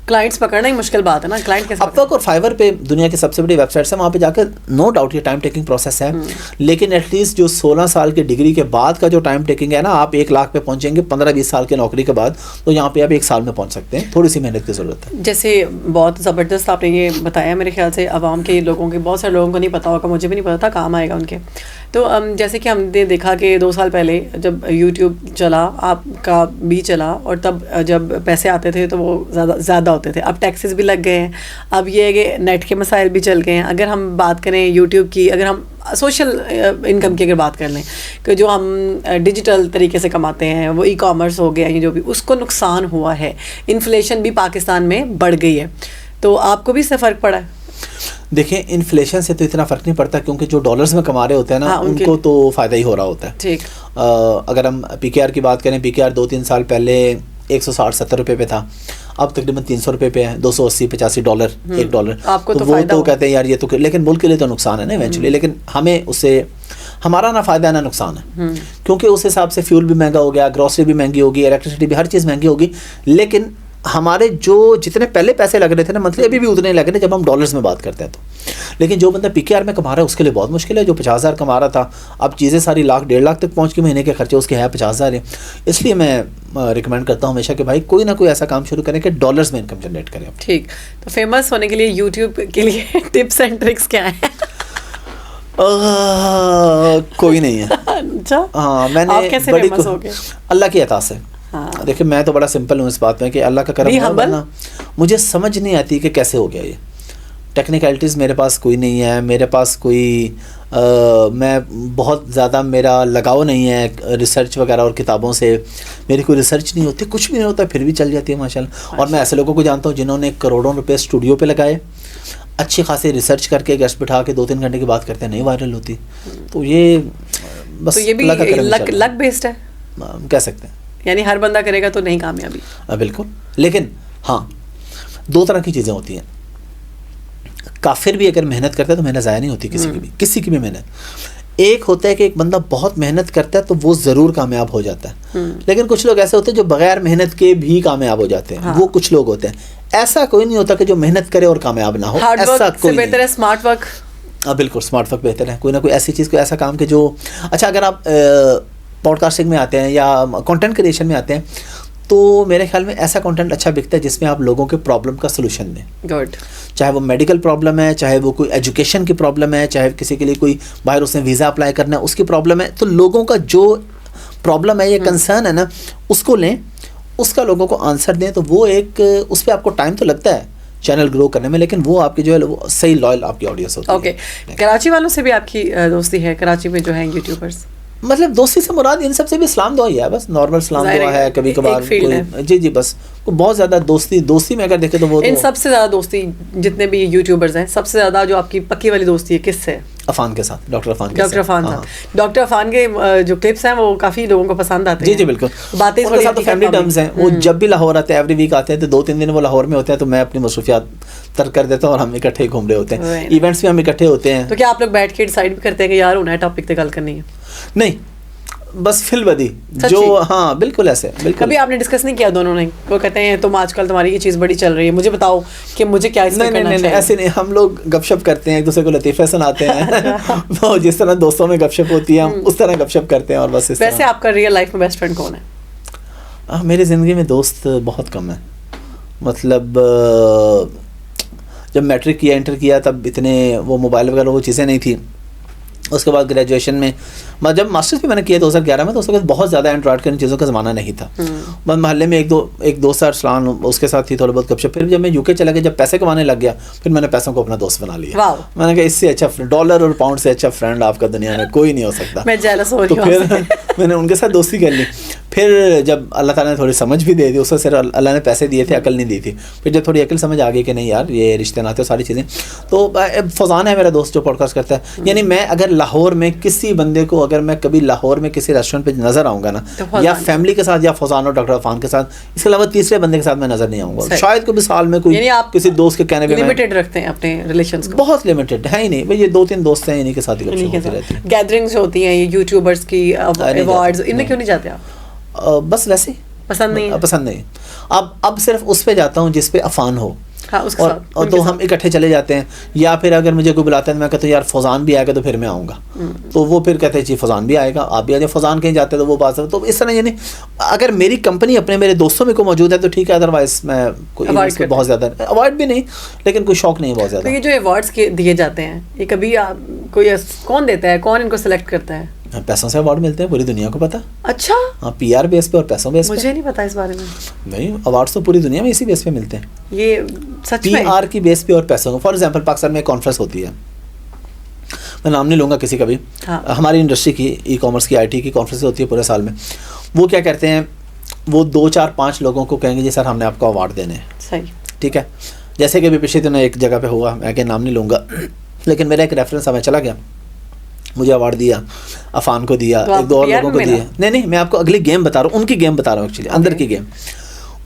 کلائنٹس پکڑنا ہی مشکل بات ہے نا. کلائنٹ کیسے, اپ ورک اور فائور پہ دنیا کی سب سے بڑی ویب سائٹس ہیں, وہاں پہ جا کے نو ڈاؤٹ یہ ٹائم ٹیکنگ پروسیس ہے, لیکن ایٹ لیسٹ جو 16 سال کی ڈگری کے بعد کا جو ٹائم ٹیکنگ ہے نا, آپ 1 لاکھ پہ پہنچیں گے 15-20 سال کی نوکری کے بعد, تو یہاں پہ آپ 1 سال میں پہنچ سکتے ہیں. تھوڑی سی محنت کی ضرورت ہے. جیسے بہت زبردست آپ نے یہ بتایا, میرے خیال سے عوام کے لوگوں کے, بہت سارے لوگوں کو نہیں پتا ہوگا, مجھے بھی نہیں پتا تھا, کام آئے گا ان کے. تو جیسے کہ ہم نے دیکھا کہ 2 سال پہلے جب یوٹیوب چلا, آپ کا بھی چلا, اور تب جب پیسے آتے تھے تو وہ زیادہ ہوتے تھے, اب ٹیکسز بھی لگ گئے ہیں, اب یہ ہے کہ نیٹ کے مسائل بھی چل گئے ہیں. اگر ہم بات کریں یوٹیوب کی, اگر ہم سوشل انکم کی اگر بات کر لیں کہ جو ہم ڈیجیٹل طریقے سے کماتے ہیں, وہ ای کامرس ہو گیا, یہ جو بھی, اس کو نقصان ہوا ہے, انفلیشن بھی پاکستان میں بڑھ گئی ہے, تو آپ کو بھی اس سے فرق پڑا ہے؟ دیکھیں انفلیشن سے تو اتنا فرق نہیں پڑتا, کیونکہ جو ڈالرز میں کما رہے ہوتے ہیں نا, ان کو تو فائدہ ہی ہو رہا ہوتا ہے. ٹھیک, اگر ہم پی کے آر کی بات کریں, پی کے آر 2-3 سال پہلے 160-70 روپے پہ تھا, اب تقریباً 300 روپے پہ ہے, $280-85 $1. تو وہ تو کہتے ہیں یار یہ تو, لیکن ملک کے لیے تو نقصان ہے نا ایونچولی, لیکن ہمیں اس سے ہمارا نہ فائدہ ہے نہ نقصان ہے, کیونکہ اس حساب سے فیول بھی مہنگا ہو گیا, گروسری بھی مہنگی ہوگی, الیکٹریسٹی بھی, ہر چیز مہنگی ہوگی. لیکن ہمارے جو جتنے پہلے پیسے لگ رہے تھے نا منتھلی, ابھی بھی اتنے لگ رہے ہیں جب ہم ڈالرز میں بات کرتے ہیں تو. لیکن جو بندہ پی کے آر میں کما رہا ہے اس کے لیے بہت مشکل ہے. جو 50,000 کما رہا تھا, اب چیزیں ساری 1.5 لاکھ تک پہنچ کے مہینے کے خرچے اس کے ہے 50,000 ہیں. اس لیے میں ریکمینڈ کرتا ہوں ہمیشہ کہ بھائی کوئی نہ کوئی ایسا کام شروع کریں کہ ڈالرز میں انکم جنریٹ کریں. ٹھیک, تو فیمس ہونے کے لیے یوٹیوب کے لیے ٹپس اینڈ ٹرکس کیا ہیں؟ کوئی نہیں ہے. اچھا, ہاں, میں نے بڑی اللہ کی عطا سے, دیکھیں میں تو بڑا سمپل ہوں اس بات میں کہ اللہ کا کرم ہے نا, مجھے سمجھ نہیں آتی کہ کیسے ہو گیا یہ. ٹیکنیکلٹیز میرے پاس کوئی نہیں ہے, میرے پاس کوئی میں بہت زیادہ میرا لگاؤ نہیں ہے ریسرچ وغیرہ اور کتابوں سے, میری کوئی ریسرچ نہیں ہوتی, کچھ بھی نہیں ہوتا, پھر بھی چل جاتی ہے ماشاء اللہ. اور میں ایسے لوگوں کو جانتا ہوں جنہوں نے کروڑوں روپے اسٹوڈیو پہ لگائے, اچھی خاصی ریسرچ کر کے گیسٹ بٹھا کے 2-3 گھنٹے کی بات کرتے ہیں, نہیں وائرل ہوتی. تو یہ بس لک بیسڈ ہے کہہ سکتے ہیں, یعنی ہر بندہ کرے گا تو نہیں کامیابی. بالکل, لیکن ہاں 2 طرح کی چیزیں ہوتی ہیں. کافر بھی اگر محنت کرتا ہے تو محنت ضائع نہیں ہوتی کسی کی بھی محنت. ایک ہوتا ہے کہ ایک بندہ بہت محنت کرتا ہے تو وہ ضرور کامیاب ہو جاتا ہے, لیکن کچھ لوگ ایسے ہوتے ہیں جو بغیر محنت کے بھی کامیاب ہو جاتے ہیں, وہ کچھ لوگ ہوتے ہیں. ایسا کوئی نہیں ہوتا کہ جو محنت کرے اور کامیاب نہ ہو, ایسا کوئی بہتر ہے اسمارٹ ورک. بالکل, اسمارٹ ورک بہتر ہے. کوئی نہ کوئی ایسی چیز, کوئی ایسا کام کہ جو, اچھا اگر آپ پوڈ کاسٹنگ میں آتے ہیں یا کنٹینٹ کریشن میں آتے ہیں تو میرے خیال میں ایسا کنٹینٹ اچھا بکتا ہے جس میں آپ لوگوں کے پرابلم کا سلوشن دیں. گڈ, چاہے وہ میڈیکل پرابلم ہے, چاہے وہ کوئی ایجوکیشن کی پرابلم ہے, چاہے کسی کے لیے کوئی باہر اس نے ویزا اپلائی کرنا ہے اس کی پرابلم ہے, تو لوگوں کا جو پرابلم ہے, یہ کنسرن ہے نا, اس کو لیں, اس کا لوگوں کو آنسر دیں. تو وہ ایک, اس پہ آپ کو ٹائم تو لگتا ہے, چینل گرو کرنے میں, لیکن وہ آپ کی جو ہے وہ صحیح لائل آپ کی آڈینس ہوتی ہے. اوکے, کراچی والوں سے بھی آپ کی دوستی ہے؟ کراچی میں جو ہیں یوٹیوبرس, مطلب دوستی سے مراد ان سب سے بھی اسلام دعا ہی ہے, بس نارمل اسلام دعا ہے, کبھی کبھار جی بس بہت زیادہ دوستی میں اگر دیکھیں تو وہ ان سب سے زیادہ دوستی جتنے بھی یوٹیوبرز ہیں, سب سے زیادہ جو آپ کی پکی والی دوستی ہے کس سے؟ عفان کے ساتھ, ڈاکٹر عفان صاحب. ڈاکٹر عفان کے جو کلپس ہیں وہ کافی لوگوں کو پسند آتے ہیں. جی بالکل, باتیں ان کے ساتھ فیملی ٹرمز ہیں. وہ جب بھی لاہور آتے ہیں, ایوری ویک آتے ہیں, تو 2-3 دن وہ لاہور میں ہوتے ہیں, تو میں اپنی مصروفیات ترک کر دیتا ہوں اور ہم اکٹھے گھوم رہے ہوتے ہیں, ایونٹس میں ہم اکٹھے ہوتے ہیں. تو کیا آپ لوگ بیٹھ کے ڈیسائیڈ بھی کرتے ہیں کہ یار انہیں ٹاپک پہ گل کرنی ہے؟ نہیں, بس فل بدی جو, ہاں بالکل ایسے. بالکل کبھی آپ نے ڈسکس نہیں کیا دونوں نے؟ وہ کہتے ہیں تم آج کل تمہاری یہ چیز بڑی چل رہی ہے, مجھے بتاؤ کہ مجھے کیا اس میں کرنا چاہیے؟ نہیں, ایسے نہیں. ہم لوگ گپ شپ کرتے ہیں, ایک دوسرے کو لطیفے سناتے ہیں, تو جس طرح دوستوں میں گپ شپ ہوتی ہے ہم اس طرح گپ شپ کرتے ہیں, اور بس اس طرح. ویسے آپ کا ریئل لائف میں بیسٹ فرینڈ کون ہے؟ میری زندگی میں دوست بہت کم ہیں. مطلب جب میٹرک کیا, انٹر کیا, تب اتنے وہ موبائل وغیرہ وہ چیزیں نہیں تھیں. اس کے بعد گریجویشن میں, جب ماسٹرز بھی میں نے کیا 2011 میں, تو اس وقت بہت زیادہ اینڈرائڈ کی چیزوں کا زمانہ نہیں تھا. بس محلے میں ایک دوست ارسلان, اس کے ساتھ ہی تھوڑا بہت گپ شپ. پھر جب میں UK چلا گیا, جب پیسے کمانے لگ گیا, پھر میں نے پیسوں کو اپنا دوست بنا لیا. میں نے کہا اس سے اچھا ڈالر اور پاؤنڈ سے اچھا فرینڈ آپ کا دنیا میں کوئی نہیں ہو سکتا. میں جیلس ہو رہی ہوں. تو پھر میں نے ان کے ساتھ دوستی کر لی. پھر جب اللہ تعالیٰ نے تھوڑی سمجھ بھی دے دی, اس سے صرف اللہ نے پیسے دیے تھے, عقل نہیں دی تھی. پھر جب تھوڑی عقل سمجھ آ گئی کہ نہیں یار یہ رشتے ناتے ساری چیزیں, تو فضان ہے میرا دوست جو پوڈ کاسٹ کرتا ہے. یعنی میں اگر لاہور میں کسی بندے کو, اگر میں کبھی لاہور میں کسی ریسٹورینٹ پہ نظر آؤں گا نا, یا فیملی کے ساتھ, یا فضان اور ڈاکٹر عفان کے ساتھ, اس کے علاوہ تیسرے بندے کے ساتھ میں نظر نہیں آؤں گا. شاید کبھی سال میں کوئی کسی دوست کے کہنے پہ لمیٹڈ رکھتے ہیں اپنے ریلیشنز کو, بہت لمیٹڈ ہے ہی نہیں. بھائی یہ 2-3 دوست ہیں, انہیں کے ساتھ ہی ہوتی رہتی ہیں. گیدرنگز ہوتی ہیں یہ یوٹیوبرز کی, ایوارڈز, ان میں کیوں نہیں جاتے آپ؟ بس ویسے پسند نہیں. اب صرف اس پہ جاتا ہوں جس پہ عفان ہو, اور تو ہم اکٹھے چلے جاتے ہیں. یا پھر اگر مجھے کوئی بلاتا ہے, میں کہتا ہوں یار فضان بھی آئے گا تو پھر میں آؤں گا, تو وہ پھر کہتے ہیں جی فضان بھی آئے گا, آپ بھی آ جائیں. فضان کہیں جاتے تو وہ بات, تو اس طرح. یعنی اگر میری کمپنی اپنے میرے دوستوں میں کوئی موجود ہے تو ٹھیک ہے, ادروائز میں کوئی بہت زیادہ اوائڈ بھی نہیں, لیکن کوئی شوق نہیں ہے بہت زیادہ. یہ جو ایوارڈس دیے جاتے ہیں, یہ کبھی کوئی کون دیتا ہے, کون ان کو سلیکٹ کرتا ہے؟ پیسوں سے ایوارڈ ملتے ہیں, پوری دنیا کو پتا. اچھا, ہاں, PR بیس پہ اور پیسوں بیس پہ. مجھے نہیں پتا اس بارے میں. نہیں, ایوارڈس تو پوری دنیا میں اسی بیس پہ ملتے ہیں. یہ سچ میں PR کی بیس پہ اور پیسوں کو. فار ایگزامپل پاکستان میں ایک کانفرنس ہوتی ہے, میں نام نہیں لوں گا کسی کا بھی, ہماری انڈسٹری کی ای کامرس کی IT کی کانفرنس ہوتی ہے پورے سال میں. وہ کیا کرتے ہیں, وہ 2-4-5 لوگوں کو کہیں گے جی سر ہم نے آپ کو ایوارڈ دینے ہیں. صحیح, ٹھیک ہے. جیسے کہ ابھی پچھلے دنوں ایک جگہ پہ ہوا, میں کہ نام نہیں لوں گا, لیکن میرا ایک ریفرنس ہمیں چلا گیا, مجھے ایوارڈ دیا, عفان کو دیا, ایک دو اور لوگوں کو دیا. نہیں, میں آپ کو اگلی گیم بتا رہا ہوں, ان کی گیم بتا رہا ہوں ایکچولی, اندر کی گیم.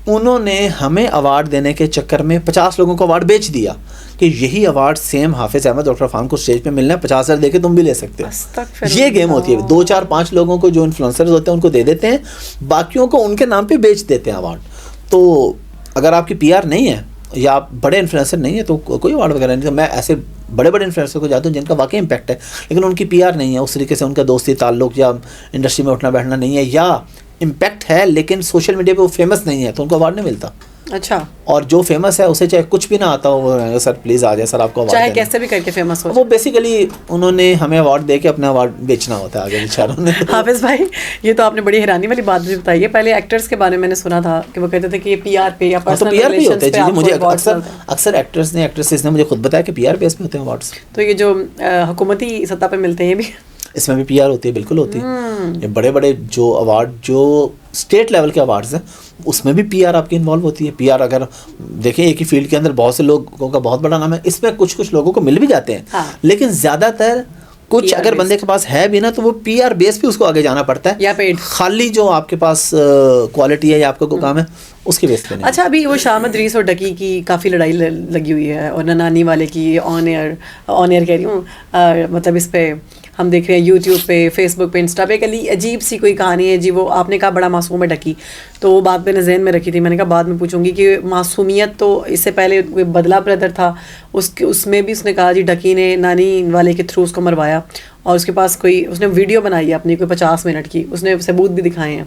انہوں نے ہمیں ایوارڈ دینے کے چکر میں 50 لوگوں کو ایوارڈ بیچ دیا کہ یہی ایوارڈ سیم حافظ احمد, ڈاکٹر عفان کو اسٹیج پہ ملنا ہے, 50,000 دے کے تم بھی لے سکتے ہو. یہ گیم ہوتی ہے. 2-4-5 لوگوں کو جو انفلوئنسرز ہوتے ہیں ان کو دے دیتے ہیں, باقیوں کو ان کے نام پہ بیچ دیتے ہیں ایوارڈ. تو اگر آپ کی PR نہیں ہے یا آپ بڑے انفلوئنسر نہیں ہے تو کوئی ایوارڈ وغیرہ نہیں. تو میں ایسے بڑے انفلوئنسر کو جاتا ہوں جن کا واقعی امپیکٹ ہے, لیکن ان کی PR نہیں ہے, اس طریقے سے ان کا دوستی تعلق یا انڈسٹری میں اٹھنا بیٹھنا نہیں ہے, یا امپیکٹ ہے لیکن سوشل میڈیا پہ وہ فیمس نہیں ہے, تو ان کو ایوارڈ نہیں ملتا. اچھا, اور جو فیمس ہے اسے چاہے کچھ بھی نہ آتا ہو, سر پلیز آ جائے سر آپ کو ایوارڈ, چاہے کیسے بھی کر کے فیمس ہو. وہ بیسیکلی انہوں نے ہمیں ایوارڈ دے کے اپنا ایوارڈ بیچنا ہوتا ہے آگے بیچاروں نے. حافظ بھائی, یہ تو آپ نے بڑی حیرانی والی بات بھی بتائی ہے. پہلے ایکٹرز کے بارے میں نے سنا تھا کہ وہ کہتے تھے کہ یہ PR پہ یا پرسنل ریلیشنز پہ آپ کو ایوارڈز ملتے ہیں. اکثر ایکٹرز نے, ایکٹریسز نے مجھے خود بتایا کہ PR بیس پہ ہوتے ہیں ایوارڈز. تو یہ جو حکومتی سطح پہ ملتے ہیں یہ بھی, اس میں بھی PR ہوتی ہے, بالکل ہوتی ہے. یہ بڑے جو ایوارڈ جو اسٹیٹ لیول کے ایوارڈز ہیں اس میں بھی PR آپ کی انوالو ہوتی ہے. PR اگر دیکھیں ایک ہی فیلڈ کے اندر بہت سے لوگوں کا بہت بڑا نام ہے, اس میں کچھ لوگوں کو مل بھی جاتے ہیں, لیکن زیادہ تر کچھ اگر بندے کے پاس ہے بھی نا تو وہ PR بیس پہ اس کو آگے جانا پڑتا ہے, یا پیڈ. خالی جو آپ کے پاس کوالٹی ہے یا آپ کا کوئی کام ہے اس کی بیس پہ نہیں. اچھا, ابھی وہ شاہ ادریس اور ڈکی کی کافی لڑائی لگی ہوئی ہے, اور ننانی والے کی آن ایئر کہہ رہی ہوں, مطلب اس پہ ہم دیکھ رہے ہیں یوٹیوب پہ, فیس بک پہ, انسٹا پہ, ایک عجیب سی کوئی کہانی ہے جی. وہ آپ نے کہا بڑا معصوم ہے ڈکی, تو وہ بات میں نے ذہن میں رکھی تھی, میں نے کہا بعد میں پوچھوں گی کہ معصومیت تو اس سے پہلے کوئی بدلا بردر تھا, اس میں بھی اس نے کہا جی ڈکی نے نانی والے کے تھرو اس کو مروایا, اور اس کے پاس اس نے ویڈیو بنائی ہے اپنی کوئی 50 منٹ کی, اس نے ثبوت بھی دکھائے ہیں.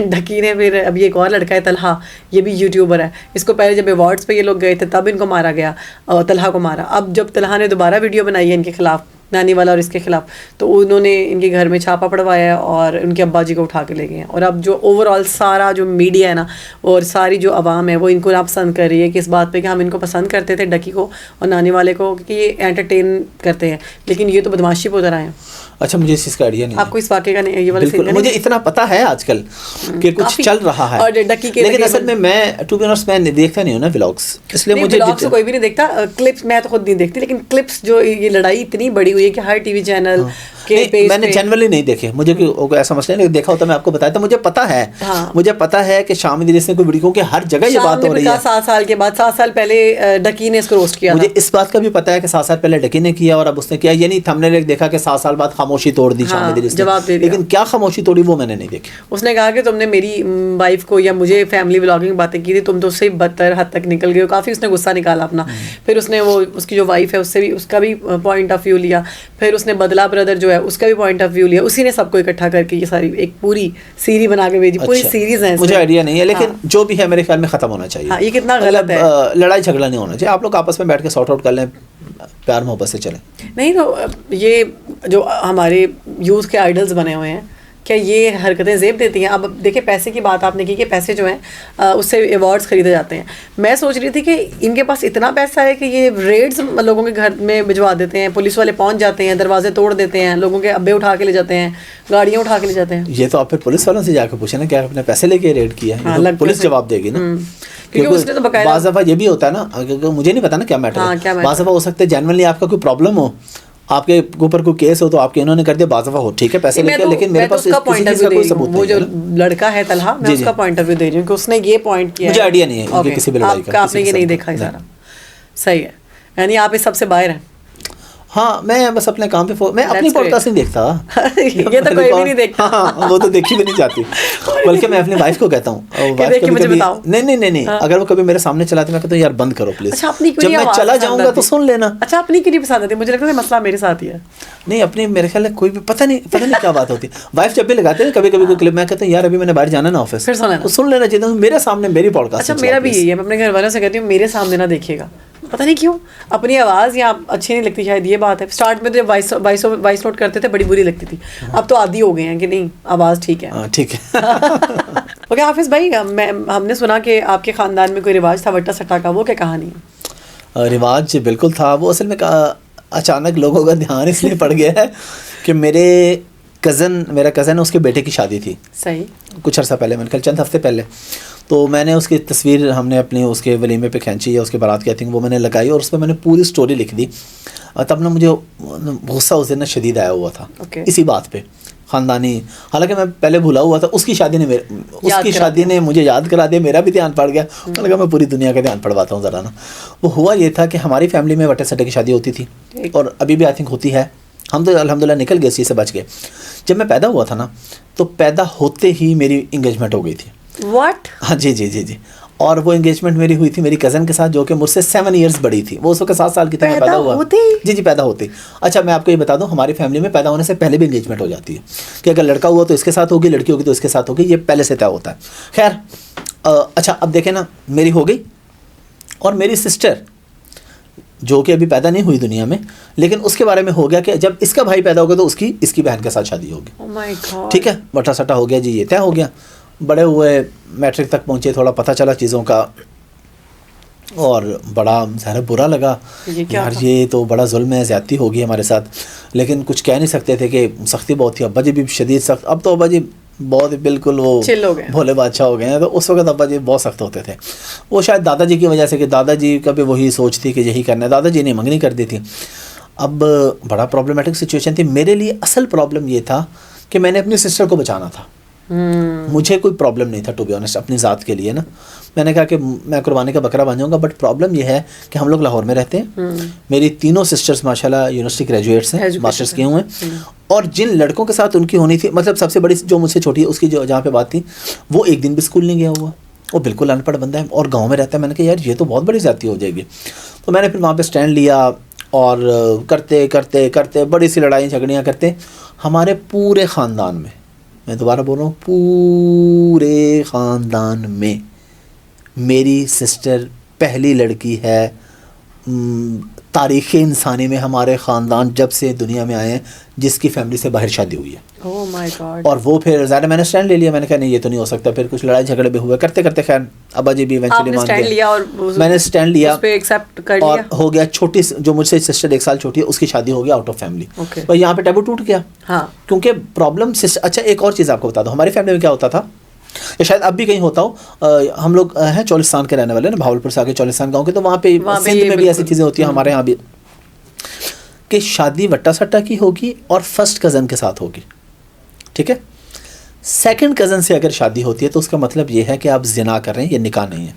ڈکی نے پھر اب یہ ایک اور لڑکا ہے طلحہ, یہ بھی یوٹیوبر ہے, اس کو پہلے جب ایوارڈس پہ یہ لوگ گئے تھے تب ان کو مارا گیا, طلحہ کو مارا. اب جب طلحہ نے دوبارہ ویڈیو بنائی ہے ان کے خلاف نانی والا اور اس کے خلاف. تو انہوں نے ان کے گھر میں چھاپا پڑوایا ہے اور ان کے ابا جی کو اٹھا کے لے گئے ہیں. اور اب جو اوور آل سارا جو میڈیا ہے نا اور ساری جو عوام ہے وہ ان کو ناپسند کر رہی ہے کہ اس بات پہ کہ ہم ان کو پسند کرتے تھے ڈکی کو اور نانی والے کو کہ یہ انٹرٹین کرتے ہیں, لیکن یہ تو بدماشی پہ اتر آئے ہیں. اچھا مجھے اس چیز کا آئیڈیا نہیں آپ کو اس واقعے کا یہ والا بالکل مجھے اتنا پتا ہے آج کل کہ کچھ چل رہا ہے, اور ڈکی کے لیکن اصل میں ٹو بی آنسٹ میں دیکھتا نہیں ہوں نا ولاگس, اس لیے مجھے ولاگس کوئی بھی نہیں دیکھتا. کلپس میں تو خود نہیں دیکھتی, لیکن کلپس جو یہ لڑائی اتنی بڑی ہوئی ہے کہ ہر ٹی وی چینل کے پیج میں نے جنرلی نہیں دیکھے, مجھے کوئی ایسا مسئلہ نہیں دیکھا ہوتا میں آپ کو بتایا. تو مجھے پتا ہے کہ شام ادریس نے کوئی ویڈیو کہ ہر جگہ یہ بات ہو رہی ہے 7 سال کے بعد. 7 سال پہلے ڈکی نے اس کو روسٹ کیا. مجھے اس بات کا بھی پتا ہے کہ 7 سال پہلے ڈکی نے کیا اور اب اس نے کیا, یعنی ہم نے دیکھا کہ 7 سال بعد خاموشی توڑ دی شام ادریس نے, جواب دے دیا. لیکن کیا خاموشی توڑی وہ میں نے نہیں دیکھی. اس نے کہا کہ تم نے میری وائف کو یا مجھے فیملی ولاگنگ باتیں کی تھی, تم تو اس سے بدتر حد تک نکل گئے ہو. کافی اس نے غصہ نکالا اپنا. پھر اس نے وہ اس کی جو وائف ہے اس سے بھی اس کا بھی پوائنٹ آف ویو لیا. پھر اس نے بدلا بردر جو ہے اس کا بھی پوائنٹ آف ویو لیا. اسی نے سب کو اکٹھا کر کے یہ ساری ایک پوری سیریز بنا کے بھیجی. پوری سیریز ہے, مجھے آئیڈیا نہیں ہے, لیکن جو بھی ہے میرے خیال میں ختم ہونا چاہیے. یہ کتنا غلط ہے, لڑائی جھگڑا نہیں ہونا چاہیے. آپ لوگ آپس میں بیٹھ کے سارٹ آؤٹ کر لیں, پیار محبت سے چلیں. نہیں تو یہ جو ہمارے یوتھ کے آئیڈلز بنے ہوئے ہیں کیا یہ حرکتیں زیب دیتی ہیں؟ اب دیکھیں پیسے کی بات آپ نے کی کہ پیسے جو ہیں اس سے ایوارڈز خریدے جاتے ہیں. میں سوچ رہی تھی کہ ان کے پاس اتنا پیسہ ہے کہ یہ ریڈز لوگوں کے گھر میں بھجوا دیتے ہیں, پولیس والے پہنچ جاتے ہیں, دروازے توڑ دیتے ہیں, لوگوں کے ابے اٹھا کے لے جاتے ہیں, گاڑیاں اٹھا کے لے جاتے ہیں. یہ تو آپ پھر پولیس والوں سے جا کے پوچھیں نا کہ آپ نے پیسے لے کے ریڈ کیا ہے, پولیس جواب دے گی نا. کیونکہ اس نے تو باقاعدہ بعض دفعہ یہ بھی ہوتا ہے نا, مجھے نہیں پتا نا کیا میٹر ہے, بعض دفعہ ہو سکتا ہے جینوئنلی آپ کا کوئی پرابلم ہو, آپ کے اوپر کوئی کیس ہو تو آپ کے انہوں نے کر دیا, بعض دفعہ ہو ٹھیک ہے پیسے لے کے, لیکن میرے پاس کسی چیز کا کوئی ثبوت نہیں. وہ جو لڑکا ہے طلحہ, میں اس کا پوائنٹ آف ویو دے رہی ہوں کہ اس نے یہ پوائنٹ کیا. مجھے آئیڈیا نہیں ہے کہ کسی بھی لڑائی کا, آپ نے یہ نہیں دیکھا سارا. صحیح ہے, یعنی آپ اس سب سے باہر ہیں. ہاں میں بس اپنے کام پہ میں اپنی پوڈ کاسٹ نہیں دیکھتا. یہ تو کوئی بھی نہیں دیکھتا. ہاں وہ تو دیکھی بھی نہیں جاتی, بلکہ میں اپنی وائف کو کہتا ہوں نہیں اگر وہ کبھی میرے سامنے چلاتے میں کہتا ہوں یار بند کرو پلیز, جب میں چلا جاؤں گا تو سن لینا. اچھا اپنی کی نہیں پسند آتی, مجھے لگتا ہے مسئلہ میرے ساتھ ہی ہے. نہیں اپنی میرے خیال ہے کوئی بھی پتہ نہیں کیا بات ہوتی ہے. وائف جب بھی لگاتے ہیں کبھی کوئی کلپ, میں کہتا ہوں یار ابھی میں نے باہر جانا نا آفس, پھر سن لینا چاہیے میرے سامنے میری پوڈ کاسٹ. اچھا میرا بھی یہی ہے, میں اپنے گھر والوں سے کہتی ہوں میرے سامنے نہ دیکھیے گا, پتہ نہیں کیوں اپنی آواز یا اچھی نہیں لگتی, شاید یہ بات ہے. اسٹارٹ میں تو جب وائس نوٹ کرتے تھے بڑی بری لگتی تھی, اب تو عادی ہو گئے ہیں کہ نہیں آواز ٹھیک ہے. ٹھیک ہے. اوکے حافظ بھائی, ہم نے سنا کہ آپ کے خاندان میں کوئی رواج تھا وٹا سٹا کا, وہ کیا کہانی ہے؟ رواج بالکل تھا, وہ اصل میں اچانک لوگوں کا دھیان اس لیے پڑ گیا ہے کہ میرا کزن ہے, اس کے بیٹے کی شادی تھی. صحیح. کچھ عرصہ پہلے, میں نے کل چند ہفتے پہلے, تو میں نے اس کی تصویر ہم نے اپنی اس کے ولیمے پہ کھینچی یا اس کے بارات کی, وہ میں نے لگائی اور اس پہ میں نے پوری سٹوری لکھ دی. تب نا مجھے غصہ اس دن شدید آیا ہوا تھا اسی بات پہ خاندانی, حالانکہ میں پہلے بھولا ہوا تھا. اس کی شادی نے مجھے یاد کرا دیا, میرا بھی دھیان پڑ گیا. میں نے کہا میں پوری دنیا کا دھیان پڑواتا ہوں ذرا نا. وہ ہوا یہ تھا کہ ہماری فیملی میں وٹے سٹے کی شادی ہوتی تھی اور ابھی بھی آئی تھنک ہوتی ہے. ہم تو الحمدللہ نکل گئے, اسی سے بچ گئے. جب میں پیدا ہوا تھا نا تو پیدا ہوتے ہی میری انگیجمنٹ ہو گئی تھی. واٹ؟ ہاں جی. اور وہ انگیجمنٹ میری ہوئی تھی میری کزن کے ساتھ جو کہ مجھ سے 7 ایئرس بڑی تھی. وہ اس وقت 7 سال کی تھی, میں پیدا ہوا. جی پیدا ہوتی. اچھا میں آپ کو یہ بتا دوں, ہماری فیملی میں پیدا ہونے سے پہلے بھی انگیجمنٹ ہو جاتی ہے کہ اگر لڑکا ہوا تو اس کے ساتھ ہوگی, لڑکی ہوگی تو اس کے ساتھ ہوگی, یہ پہلے سے طے ہوتا ہے. خیر اچھا اب دیکھیں نا, میری ہو گئی اور میری سسٹر جو کہ ابھی پیدا نہیں ہوئی دنیا میں, لیکن اس کے بارے میں ہو گیا کہ جب اس کا بھائی پیدا ہوگا تو اس کی بہن کے ساتھ شادی ہوگی. ٹھیک ہے, بٹا سٹا ہو گیا جی, یہ طے ہو گیا. بڑے ہوئے, میٹرک تک پہنچے, تھوڑا پتہ چلا چیزوں کا اور بڑا ظاہر برا لگا یار یہ تو بڑا ظلم ہے, زیادتی ہوگی ہمارے ساتھ. لیکن کچھ کہہ نہیں سکتے تھے کہ سختی بہت تھی. ابا جی بھی شدید سخت, اب تو ابا جی بہت بالکل وہ بھولے بادشاہ ہو گئے ہیں, تو اس وقت ابا جی بہت سخت ہوتے تھے. وہ شاید دادا جی کی وجہ سے کہ دادا جی کا بھی وہی سوچ تھی کہ یہی کرنا ہے. دادا جی نے منگنی کر دی تھی. اب بڑا پرابلمٹک سچویشن تھی میرے لیے. اصل پرابلم یہ تھا کہ میں نے اپنی سسٹر کو بچانا تھا. مجھے کوئی پرابلم نہیں تھا ٹو بی آنیسٹ اپنی ذات کے لیے نا. میں نے کہا کہ میں قربانی کا بکرا بن جاؤں گا. بٹ پرابلم یہ ہے کہ ہم لوگ لاہور میں رہتے ہیں. میری تینوں سسٹرز ماشاءاللہ یونیورسٹی گریجویٹس ہیں, ماسٹرز کیے ہوئے ہیں. اور جن لڑکوں کے ساتھ ان کی ہونی تھی, مطلب سب سے بڑی جو مجھ سے چھوٹی ہے اس کی جو جہاں پہ بات تھی, وہ ایک دن بھی اسکول نہیں گیا ہوا, وہ بالکل ان پڑھ بندہ ہے اور گاؤں میں رہتا ہے. میں نے کہا یار یہ تو بہت بڑی زیادتی ہو جائے گی. تو میں نے پھر وہاں پہ اسٹینڈ لیا اور کرتے کرتے کرتے بڑی سی لڑائیں جھگڑیاں کرتے ہمارے پورے خاندان میں دوبارہ بول رہا ہوں پورے خاندان میں میری سسٹر پہلی لڑکی ہے تاریخ انسانی میں ہمارے خاندان جب سے دنیا میں آئے ہیں جس کی فیملی سے باہر شادی ہوئی ہے. Oh my God. اور وہ پھر ظاہر میں نے اسٹینڈ لے لیا, میں نے کہا نہیں یہ تو نہیں ہو سکتا. پھر کچھ لڑائی جھگڑے بھی ہوئے, کرتے کرتے خیر ابا جی بھی ایونچولی مان گئے. میں نے اسٹینڈ لیا, اس پہ ایکسیپٹ کر لیا, اور ہو گیا. چھوٹی جو مجھ سے سسٹر 1 سال چھوٹی ہے اس کی شادی ہو گیا آؤٹ آف فیملی. اور یہاں پہ ٹیبو ٹوٹ گیا. ہاں, کیونکہ پرابلم. اچھا ایک اور چیز آپ کو بتا دوں, ہماری فیملی میں کیا ہوتا تھا, یا شاید اب بھی کہیں ہوتا ہو, ہم لوگ ہیں چولستان کے رہنے والے نا, بھاولپور سے آگے چولستان گاؤں کے, تو وہاں پہ سندھ میں بھی ایسی چیزیں ہوتی ہیں, ہمارے یہاں بھی, کہ شادی وٹا سٹا کی ہوگی اور فرسٹ کزن کے ساتھ ہوگی, ٹھیک ہے. سیکنڈ کزن سے اگر شادی ہوتی ہے تو اس کا مطلب یہ ہے کہ آپ زنا کر رہے ہیں, یہ نکاح نہیں ہے.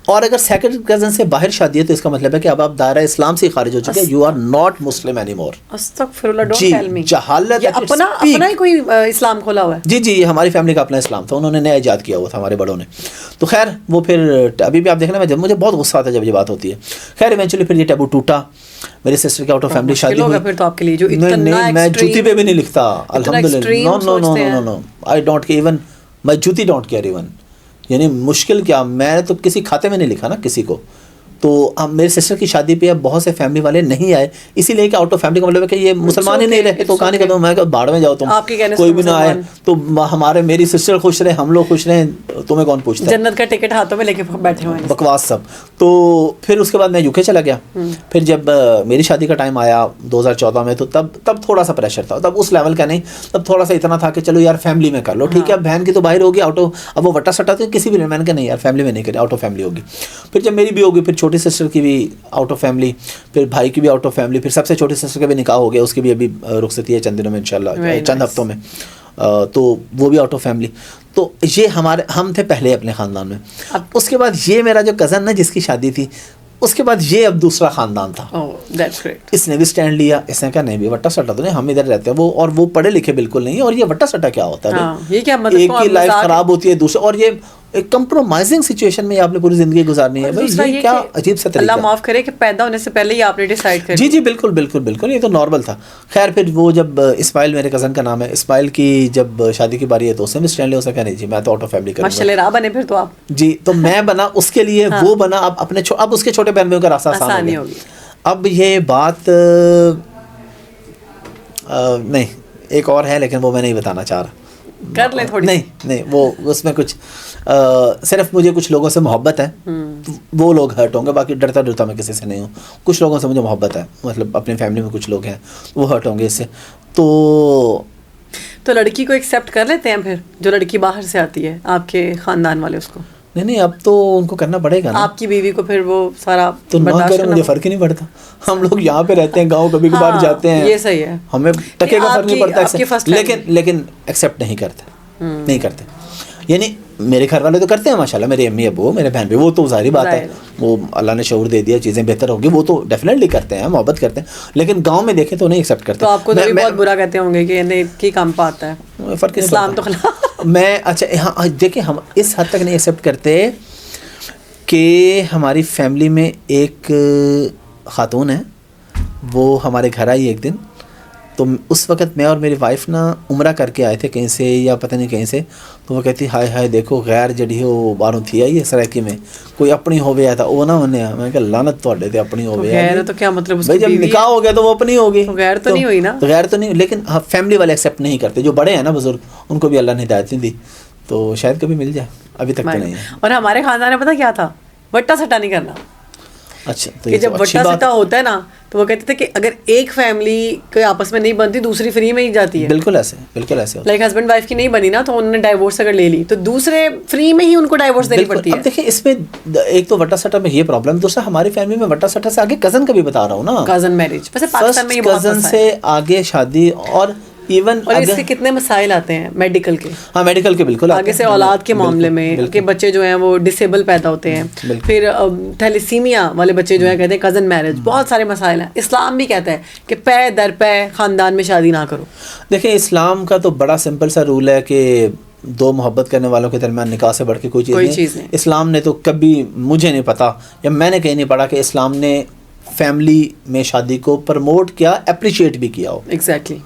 اور اگر سیکنڈ کزن سے باہر شادی ہے تو اس کا مطلب ہے کہ اب آپ دائرہ اسلام سے خارج ہو چکے ہیں, you are not Muslim anymore. استغفر اللہ, ڈونٹ ٹیل می. جہالت, اپنا ہی کوئی اسلام کھولا ہوا ہے. جی جی, ہماری فیملی کا اپنا اسلام تھا, انہوں نے نیا ایجاد کیا ہوا تھا ہمارے بڑوں نے. تو خیر وہ پھر ابھی بھی آپ دیکھنا, میں جب مجھے بہت غصہ آتا ہے جب یہ بات ہوتی ہے. خیر ایونچولی پھر یہ ٹیبو ٹوٹا, میری سسٹر کی آؤٹ آف فیملی شادی ہوئی. پھر تو آپ کے لیے جو اتنا میں جوتی پہ بھی نہیں لکھتا الحمدللہ, no no no no no, I don't care even my جوتی ڈونٹ کیئر ایون. یعنی مشکل کیا, میں نے تو کسی کھاتے میں نہیں لکھا نا کسی کو. تو اب میرے سسٹر کی شادی پہ اب بہت سے فیملی والے نہیں آئے, اسی لیے کہ آؤٹ آف فیملی کا مطلب ہے کہ یہ مسلمان ہی نہیں رہے, تو کہانی کرتا ہوں میں کہ باڑ میں جاؤ تم, کوئی بھی نہ آئے تو ہمارے میری سسٹر خوش رہے, ہم لوگ خوش رہیں, تمہیں کون پوچھتا ہے. جنت کا ٹکٹ ہاتھوں میں لے کے بیٹھے ہوئے ہیں, بکواس سب. تو پھر اس کے بعد میں UK چلا گیا. پھر جب میری شادی کا ٹائم آیا 2014 میں, تو تب تھوڑا سا پریشر تھا, تب اس لیول کا نہیں, تب تھوڑا سا اتنا تھا کہ چلو یار فیملی میں کر لو, ٹھیک ہے. اب بہن کی تو باہر ہوگی آؤٹ آف, اب وہ وٹا سٹا تو کسی بھی, میں نے کہا نہیں یار فیملی میں نہیں کرے, آؤٹ آف فیملی ہوگی. پھر جب میری بھی ہوگی, پھر چھوٹی سسٹر کی بھی آؤٹ آف فیملی, پھر بھائی کی بھی آؤٹ آف فیملی, پھر سب سے چھوٹی سسٹر کا بھی نکاح ہو گیا, اس کی بھی ابھی رخصتی ہے چند دنوں میں انشاءاللہ, چند ہفتوں میں, تو وہ بھی آؤٹ آف فیملی. تو یہ ہم تھے پہلے اپنے خاندان میں. اس کے بعد یہ میرا جو کزن نا جس کی شادی تھی, اس کے بعد یہ اب دوسرا خاندان تھا. اس نے بھی اسٹینڈ لیا, اس نے کہا نہیں بھی وٹا سٹا تو نہیں, ہم ادھر رہتے ہیں. وہ اور وہ پڑھے لکھے بالکل نہیں, اور یہ وٹا سٹا کیا ہوتا ہے, ایک کی لائف خراب ہوتی ہے دوسرے, اور یہ ایک کمپرومائزنگ سچویشن میں آپ نے پوری زندگی گزارنی ہے. بھائی یہ کیا عجیب سا طریقہ, اللہ معاف کرے کہ پیدا ہونے سے پہلے ہی آپ نے ڈیسائیڈ کر. جی جی بالکل بالکل بالکل, یہ تو نارمل تھا. خیر پھر وہ جب اسماعیل میرے کزن کا نام ہے, اسماعیل کی جب شادی کی باری ہے تو اس نے بھی اسٹینڈ لیا, اس نے کہا نہیں جی میں تو آؤٹ آف فیملی کروں گا. ماشاءاللہ راہ بنے پھر تو آپ. جی تو میں بنا اس کے لیے, وہ بنا اب اپنے, اب اس کے چھوٹے بہن بھائیوں کا راستہ آسان ہو گیا. اب یہ بات نہیں, ایک اور ہے لیکن وہ میں نہیں بتانا چاہ رہا, کر لیں تھوڑی. نہیں وہ اس میں کچھ صرف مجھے کچھ لوگوں سے محبت ہے, وہ لوگ ہرٹ ہوں گے, باقی ڈرتا میں کسی سے نہیں ہوں. کچھ لوگوں سے مجھے محبت ہے, مطلب اپنی فیملی میں کچھ لوگ ہیں وہ ہرٹ ہوں گے اس سے. تو لڑکی کو ایکسیپٹ کر لیتے ہیں پھر, جو لڑکی باہر سے آتی ہے آپ کے خاندان والے, اس کو نہیں اب تو ان کو کرنا پڑے گا نا. آپ کی بیوی کو پھر وہ سارا تو نہ کرے, مجھے فرق ہی نہیں پڑتا. ہم لوگ یہاں پہ رہتے ہیں, گاؤں کبھی کبھار جاتے ہیں, یہ صحیح ہے, ہمیں ٹکے کا فرق نہیں پڑتا, لیکن ایکسیپٹ نہیں کرتے. یعنی میرے گھر والے تو کرتے ہیں ماشاءاللہ, میرے امی ابو, میرے بہن بھی, وہ تو ظاہری بات ہے, وہ اللہ نے شعور دے دیا, چیزیں بہتر ہوگی, وہ تو ڈیفینیٹلی کرتے ہیں, محبت کرتے ہیں. لیکن گاؤں میں دیکھیں تو نہیں ایکسیپٹ کرتے. تو آپ کو بہت برا کہتے ہوں گے کہ انہیں کی کام پاتا ہے, فرق اسلام تو خلاف. میں اچھا ہاں دیکھیں, ہم اس حد تک نہیں ایکسیپٹ کرتے کہ ہماری فیملی میں ایک خاتون ہے, وہ ہمارے گھر آئی ایک دن, تو اس وقت میں اور میری وائف نا عمرہ کر کے آئے تھے کہیں سے یا پتہ نہیں کہیں سے. تو وہ کہتی ہائے ہائے دیکھو غیر جڑی وہ باروں تھی آئی ہے سرائکی میں, کوئی اپنی ہو گیا تھا وہ نہ ہونے. میں کہا لعنت تواڈے تے اپنی ہو گیا. غیر تو کیا مطلب, بھائی جب نکاح ہو گیا تو وہ اپنی ہوگی, غیر تو نہیں ہوئی نا. غیر تو نہیں, لیکن فیملی والے ایکسیپٹ نہیں کرتے. جو بڑے ہیں نا بزرگ, ان کو بھی اللہ نے ہدایت نہیں دی, تو شاید کبھی مل جائے, ابھی تک تو نہیں ہے. اور ہمارے خاندان میں پتہ کیا تھا, وٹا سٹا نہیں کرنا. اچھا, کہ جب وٹا سٹا ہوتا ہے نا تو وہ کہتے تھے کہ اگر ایک فیملی کوئی آپس میں نہیں بنتی, دوسری فری میں ہی جاتی ہے. بالکل ایسے لائک ہسبینڈ وائف کی نہیں بنی نا, تو انہوں نے ڈائیورس اگر لے لی تو دوسرے فری میں ہی ان کو ڈائیورس دینی پڑتی ہے. اب دیکھیں اس میں ایک تو وٹا سٹا میں یہ پرابلم, دوسرا ہماری فیملی میں وٹا سٹا سے آگے کزن کا بھی بتا رہا ہوں نا, کزن میرج, ویسے پاکستان میں یہ بہت کزن سے آگے شادی, اور ایون اور اس سے کتنے مسائل آتے ہیں میڈیکل کے. ہاں میڈیکل کے بالکل آگے سے اولاد کے معاملے میں کہ بچے جو ہیں وہ ڈسیبل پیدا ہوتے ہیں, پھر تھیلیسیمیا والے بچے جو ہیں کہتے ہیں کزن میرج, بہت سارے مسائل ہیں. اسلام بھی کہتا ہے کہ پے در پے خاندان میں شادی نہ کرو. دیکھیں اسلام کا تو بڑا سمپل سا رول ہے کہ دو محبت کرنے والوں کے درمیان نکاح سے بڑھ کے کوئی چیز نہیں. اسلام نے تو کبھی, مجھے نہیں پتا یا میں نے کہیں نہیں پڑھا کہ اسلام نے فیملی میں شادی کو پروموٹ کیا, اپریشیٹ بھی کیا ہو. ایگزیکٹلی.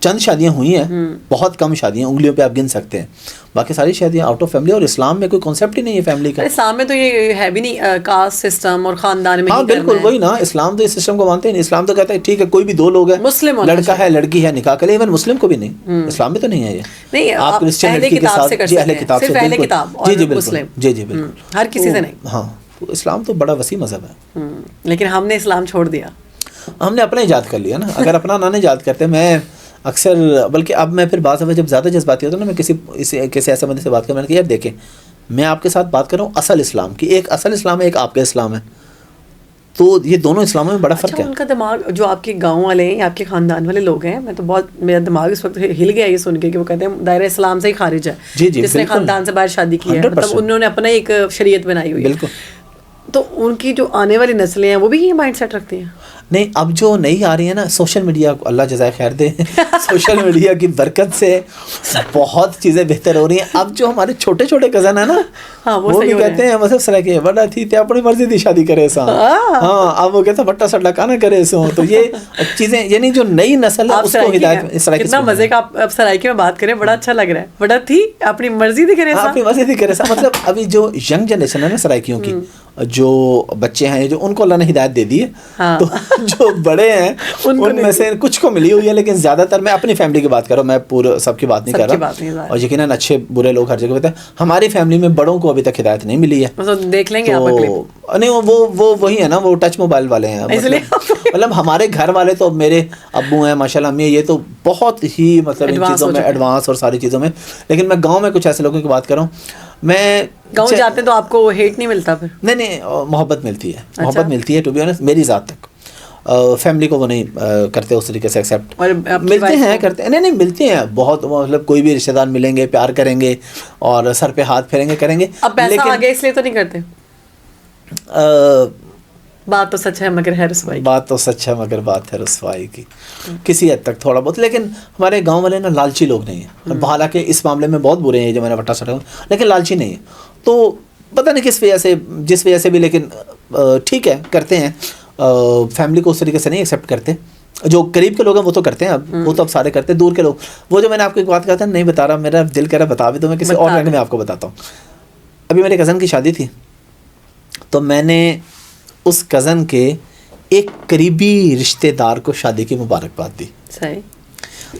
چند شادیاں ہوئی ہیں, بہت کم شادیاں, انگلیوں پہ آپ گن سکتے ہیں, باقی ساری شادیاں آؤٹ آف فیملی. اور اسلام میں کوئی کانسیپٹ ہی نہیں ہے فیملی کا. اسلام میں تو یہ ہے بھی نہیں کاسٹ سسٹم اور خاندان میں. ہاں بالکل وہی نا, اسلام تو اس سسٹم کو مانتے ہیں نہیں. اسلام تو کہتا ہے ٹھیک ہے کوئی بھی دو لوگ ہیں, لڑکا ہے لڑکی ہے, نکاح کرے. ایون مسلم کو بھی نہیں, اسلام میں تو نہیں ہے یہ. نہیں آپ کرسچن لڑکی کے ساتھ, جی اہل کتاب سے, اہل کتاب, جی جی بالکل, جی جی بالکل, ہر کسی سے نہیں. ہاں تو اسلام تو بڑا وسیع مذہب ہے. لیکن ہم نے اسلام چھوڑ دیا, ہم نے اپنا ایجاد کر لیا نا. اگر اپنا نہ ایجاد کرتے, میں اکثر, بلکہ اب میں پھر بعض دفعہ جب زیادہ جذباتی ہوتا ہوں نا, میں کسی ایسے بندے سے بات کروں, میں نے کہا یار دیکھیں میں آپ کے ساتھ بات کر رہا ہوں اصل اسلام کی. ایک اصل اسلام ہے, ایک آپ کا اسلام ہے, تو یہ دونوں اسلاموں میں بڑا فرق ہے. ان کا دماغ جو آپ کے گاؤں والے ہیں یا آپ کے خاندان والے لوگ ہیں, میں تو بہت, میرا دماغ اس وقت ہل گیا یہ سن کے کہ وہ کہتے ہیں دائرہ اسلام سے ہی خارج ہے. جی جی, جس نے خاندان سے باہر شادی کی ہے, مطلب انہوں نے اپنا ایک شریعت بنائی ہوئی ہے. بالکل. تو ان کی جو آنے والی نسلیں ہیں وہ بھی یہ مائنڈ سیٹ رکھتی ہیں. نہیں, اب جو نئی آ رہی ہے نا, سوشل میڈیا کو اللہ جزائے خیر دے, سوشل میڈیا کی برکت سے بہت چیزیں بہتر ہو رہی ہیں. اب جو ہمارے چھوٹے چھوٹے کزن ہیں نا, وہ بھی کہتے ہیں مطلب سر کہ بڑا تھی تے اپنی مرضی دی شادی کرے سا. ہاں, اب وہ کہتے ہیں بٹا سٹا کانا کرے سو. تو یہ چیزیں, یعنی جو نئی نسل ہے اس کو ہدایت اس طرح کی. کتنا مزے کا آپ سرائکی میں بات کریں, بڑا اچھا لگ رہا ہے. بڑا تھی اپنی مرضی دی کرے سا, اپنی مرضی دی کرے سا. مطلب ابھی جو ینگ جنریشن ہے نا سرائکیوں کی, جو بچے ہیں, جو ان کو اللہ نے ہدایت دے دی ہے, تو جو بڑے ہیں ان میں سے کچھ کو ملی ہوئی ہے. لیکن زیادہ تر, میں اپنی فیملی کی بات کر رہا ہوں, میں پورے سب کی بات نہیں کر رہا. اور یقیناً اچھے برے لوگ ہر جگہ ہوتے ہیں. ہماری فیملی میں بڑوں کو ابھی تک ہدایت نہیں ملی ہے. دیکھ لیں گے آپ. نہیں, وہ وہی ہے نا, وہ ٹچ موبائل والے ہیں. مطلب ہمارے گھر والے تو, میرے ابو ہیں ماشاءاللہ, امی, یہ تو بہت ہی مطلب ان چیزوں میں ایڈوانس اور ساری چیزوں میں. لیکن میں گاؤں میں کچھ ایسے لوگوں کی بات کر رہا ہوں. میں گاؤں جاتے تو آپ کو ہیٹ نہیں ملتا پھر؟ نہیں, محبت ملتی ہے, محبت ملتی ہے. ٹو بی آنیسٹ میری ذات تک فیملی کو وہ نہیں کرتے اس طریقے سے ایکسیپٹ. ملتے ہیں, کرتے ہیں, نہیں ملتے ہیں بہت. مطلب کوئی بھی رشتے دار ملیں گے, پیار کریں گے اور سر پہ ہاتھ پھیریں گے, کریں گے. اب پیسہ آگے اس لیے تو نہیں کرتے. بات تو سچ ہے مگر ہے رسوائی. بات تو سچ ہے مگر بات ہے رسوائی کی, کسی حد تک تھوڑا بہت. لیکن ہمارے گاؤں والے نا لالچی لوگ نہیں ہیں. حالانکہ اس معاملے میں بہت برے ہیں جو میں نے وٹا سٹا, لیکن لالچی نہیں ہے. تو پتہ نہیں کس وجہ سے, جس وجہ سے بھی, لیکن ٹھیک ہے کرتے ہیں. فیملی کو اس طریقے سے نہیں ایکسیپٹ کرتے. جو قریب کے لوگ ہیں وہ تو کرتے ہیں, اب وہ تو اب سارے کرتے ہیں. دور کے لوگ, وہ جو میں نے آپ کو ایک بات کہا تھا, نہیں بتا رہا, میرا دل کہہ رہا بتا بھی, تو میں کسی اور رنگ میں آپ کو بتاتا ہوں. ابھی میرے کزن کی شادی تھی, تو میں نے اس کزن کے ایک قریبی رشتے دار کو شادی کی مبارکباد دی. صحیح.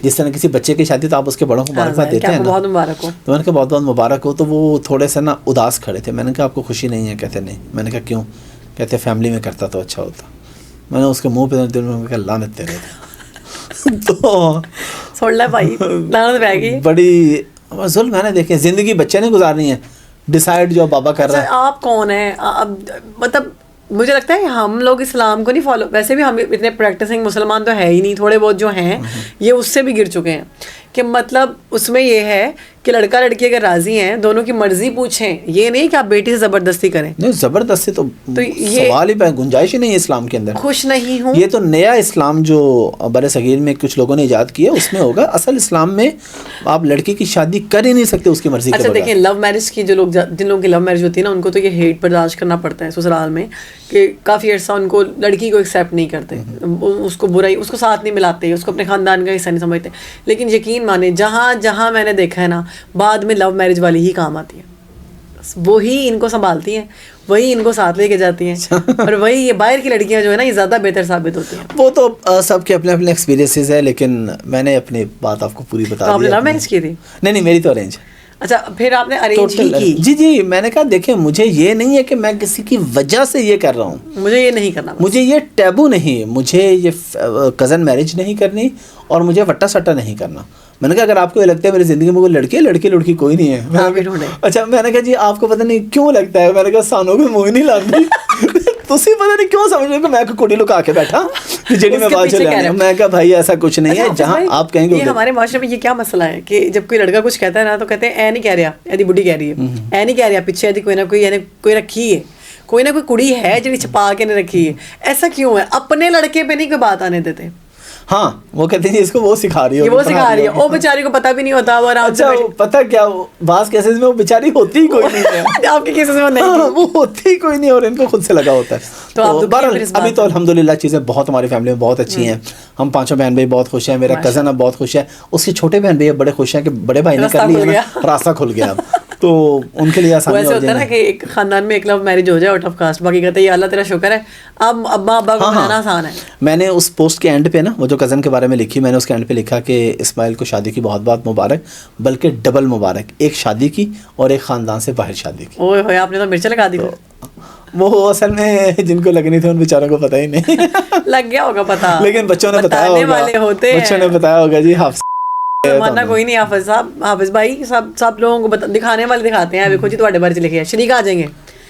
جس طرح کسی بچے کی شادی تو آپ اس کے بڑوں کو مبارکباد دیتے ہیں نا, بہت مبارک ہو. تو میں نے کہا بہت بہت مبارک ہو. تو وہ تھوڑے سے نا اداس کھڑے تھے. میں نے کہا آپ کو خوشی نہیں ہے؟ کہتے نہیں. میں نے کہا کیوں؟ کہتے فیملی میں کرتا تو اچھا ہوتا. میں نے اس کے منہ پہ دل میں کہا لعنت تیرے. تو سن لے بھائی, لعنت پہ گئی. بڑی ظلم ہے نا. دیکھیں زندگی بچے نے گزارنی ہے, ڈیسائیڈ جو بابا کر رہا ہے. آپ کون ہیں؟ مطلب مجھے لگتا ہے ہم لوگ اسلام کو نہیں فالو, ویسے بھی ہم اتنے پریکٹسنگ مسلمان تو ہے ہی نہیں. تھوڑے بہت جو ہیں یہ اس سے بھی گر چکے ہیں. کہ مطلب اس میں یہ ہے کہ لڑکا لڑکی اگر راضی ہیں, دونوں کی مرضی پوچھیں. یہ نہیں کہ آپ بیٹی سے زبردستی کریں. نہیں, زبردستی تو سوال ہی پہ گنجائش ہی نہیں ہے اسلام کے اندر. خوش نہیں ہوں, یہ تو نیا اسلام جو بر صغیر میں کچھ لوگوں نے ایجاد کیا اس میں ہوگا. اصل اسلام میں آپ لڑکی کی شادی کر ہی نہیں سکتے اس کی مرضی کے بغیر. اچھا دیکھیں, لو میرج کی جو لوگ, جن لوگوں کی لو میرج ہوتی ہے نا, ان کو تو یہ ہیٹ برداشت کرنا پڑتا ہے سسرال میں, کہ کافی عرصہ ان کو لڑکی کو ایکسیپٹ نہیں کرتے, اس کو برائی, اس کو ساتھ نہیں ملاتے, اس کو اپنے خاندان کا حصہ نہیں سمجھتے. لیکن یقین مانے, جہاں میں نے دیکھا ہے نا, بعد میں لو میرج والی ہی کام آتی ہیں. وہی ان کو سنبھالتی ہیں, وہی ان کو ساتھ لے کے جاتی ہیں, اور وہی یہ باہر کی لڑکیاں جو ہے نا یہ زیادہ بہتر ثابت ہوتی ہیں. وہ تو سب کے اپنے اپنے ایکسپیرینسز ہے. لیکن میں نے اپنی بات آپ کو پوری بتا دی. آپ نے لو میرج کی تھی؟ نہیں, میری تو ارینج. اچھا, پھر آپ نے ارینج ہی کی؟ جی, میں نے کہا دیکھیں مجھے یہ نہیں ہے کہ میں کسی کی وجہ سے یہ کر رہا ہوں, مجھے یہ نہیں کرنا, مجھے یہ ٹیبو نہیں, مجھے یہ کزن میرج نہیں کرنی, اور مجھے وٹا سٹا نہیں کرنا. میں نے کہا اگر آپ کو یہ لگتا ہے میری زندگی میں کوئی لڑکی کوئی نہیں ہے. اچھا, میں نے کہا جی آپ کو پتہ نہیں کیوں لگتا ہے. میں نے کہا سانوں کو منہ نہیں لاتی. تسی پتہ نہیں کیوں سمجھ رہے کہ میں کڑی لکا کے بیٹھا جڑی میں بات چل رہی ہے. میں کہا بھائی ایسا کچھ نہیں ہے, جہاں آپ کہیں گے. یہ ہمارے معاشرے میں یہ کیا مسئلہ ہے کہ جب کوئی لڑکا کچھ کہتا ہے نا, تو کہتے ہیں اے نہیں کہہ رہا, ایدی بڈھی کہہ رہی ہے, اے نہیں کہہ رہا, پیچھے ایدی کوئی نہ کوئی رکھی ہے, کوئی نہ کوئی کڑی ہے جڑی چھپا کے نہیں رکھی ہے. ایسا کیوں ہے؟ اپنے لڑکے پہ نہیں کوئی بات آنے دیتے. ہاں وہ کہتے ہیں اس کو وہ سکھا رہی ہے، وہ سکھا رہی ہے، وہ بیچاری کو پتہ بھی نہیں ہوتا، وہ آرام سے اچھا پتہ کیا بعض کیسز میں وہ بیچاری ہوتی ہی کوئی نہیں ہے، آپ کے کیسز میں نہیں، وہ ہوتی ہی کوئی نہیں اور ان کو خود سے لگا ہوتا ہے. تو بہرحال ابھی تو الحمدللہ چیزیں بہت ہماری فیملی میں بہت اچھی ہیں، ہم پانچوں بہن بھائی بہت خوش ہیں. میرا کزن اب بہت خوش ہے، اس کے چھوٹے بہن بھائی اب بڑے خوش ہیں کہ بڑے بھائی نے کر لیا، راستہ کھل گیا اب تو ان کے لیے آسانی ہو جائے. ہوتا ہے نا کہ ایک خاندان میں ایک لو میرج ہو جائے آؤٹ آف کاسٹ، باقی کہتے ہیں اللہ تیرا شکر ہے اب ابا ابا کو بنانا آسان ہے. میں نے اس پوسٹ کے اینڈ پہ نا وہ جو کزن کے بارے میں لکھی، میں نے اس کے اینڈ پہ لکھا کہ اسماعیل کو شادی کی بہت بہت مبارک، بلکہ ڈبل مبارک، ایک شادی کی اور ایک خاندان سے باہر شادی کی. اوئے ہوئے آپ نے تو مرچیں لگا دی. وہ اصل میں جن کو لگنی تھی ان بیچاروں کو پتہ ہی نہیں لگ گیا ہوگا پتہ، لیکن بچوں نے بتایا ہوگا، بچوں نے بتایا ہوگا جی حافظ ماننا کوئی نہیں. حافظ صاحب، حافظ بھائی سب لوگوں کو دکھانے والے دکھاتے ہیں. دیکھو جی تواڈے برج لکھے ہیں، شریک آ جائیں گے،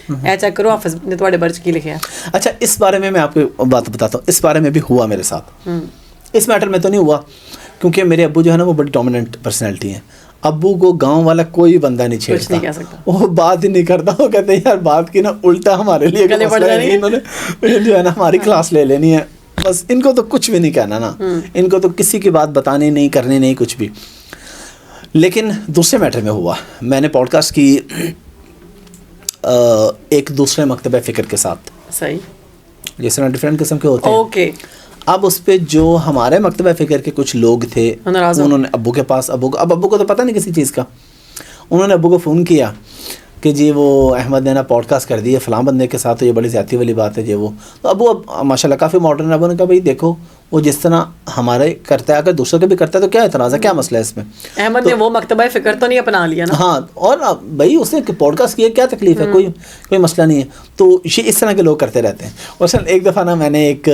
اے چیک کرو حافظ نے تواڈے برج کی لکھے ہیں. اچھا اس بارے میں آپ کو بات بتاتا ہوں، اس بارے میں بھی ہوا میرے ساتھ. اس میٹر میں تو نہیں ہوا کیونکہ میرے ابو جو ہے نا وہ بڑی ڈومیننٹ پرسنالٹی ہیں. ابو کو گاؤں والا کوئی بندہ نہیں چھیڑتا، وہ بات ہی نہیں کرتا. وہ کہتے ہیں یار بات کی نا الٹا ہمارے لیے انہوں نے جو ہے نا ہماری کلاس لے لینی ہے، بس ان کو تو کچھ بھی نہیں کہنا نا، ان کو تو کسی کی بات بتانی نہیں، کرنی نہیں، کچھ بھی. لیکن دوسرے میٹر میں ہوا، میں نے پوڈ کاسٹ کی ایک دوسرے مکتبہ فکر کے ساتھ، صحیح، جس طرح ڈفرینٹ قسم کے ہوتے ہیں. اوکے. اب اس پہ جو ہمارے مکتبہ فکر کے کچھ لوگ تھے انہوں نے ابو کے پاس، اب ابو کو تو پتہ نہیں کسی چیز کا، انہوں نے ابو کو فون کیا کہ جی وہ احمد نے نا پوڈ کاسٹ کر دی ہے فلاں بندے کے ساتھ، تو یہ بڑی زیادتی والی بات ہے جی وہ. تو ابو اب ماشاء اللہ کافی ماڈرن ہے. ابو نے کہا بھائی دیکھو وہ جس طرح ہمارے کرتا ہے اگر دوسروں کے بھی کرتا ہے تو کیا اعتراض ہے، کیا مسئلہ ہے اس میں. احمد نے وہ مکتبہ فکر تو نہیں اپنا لیا نا. ہاں اور بھائی اس نے پوڈ کاسٹ کیا، کیا تکلیف ہے، کوئی مسئلہ نہیں ہے. تو یہ اس طرح کے لوگ کرتے رہتے ہیں. اور سر ایک دفعہ نا میں نے ایک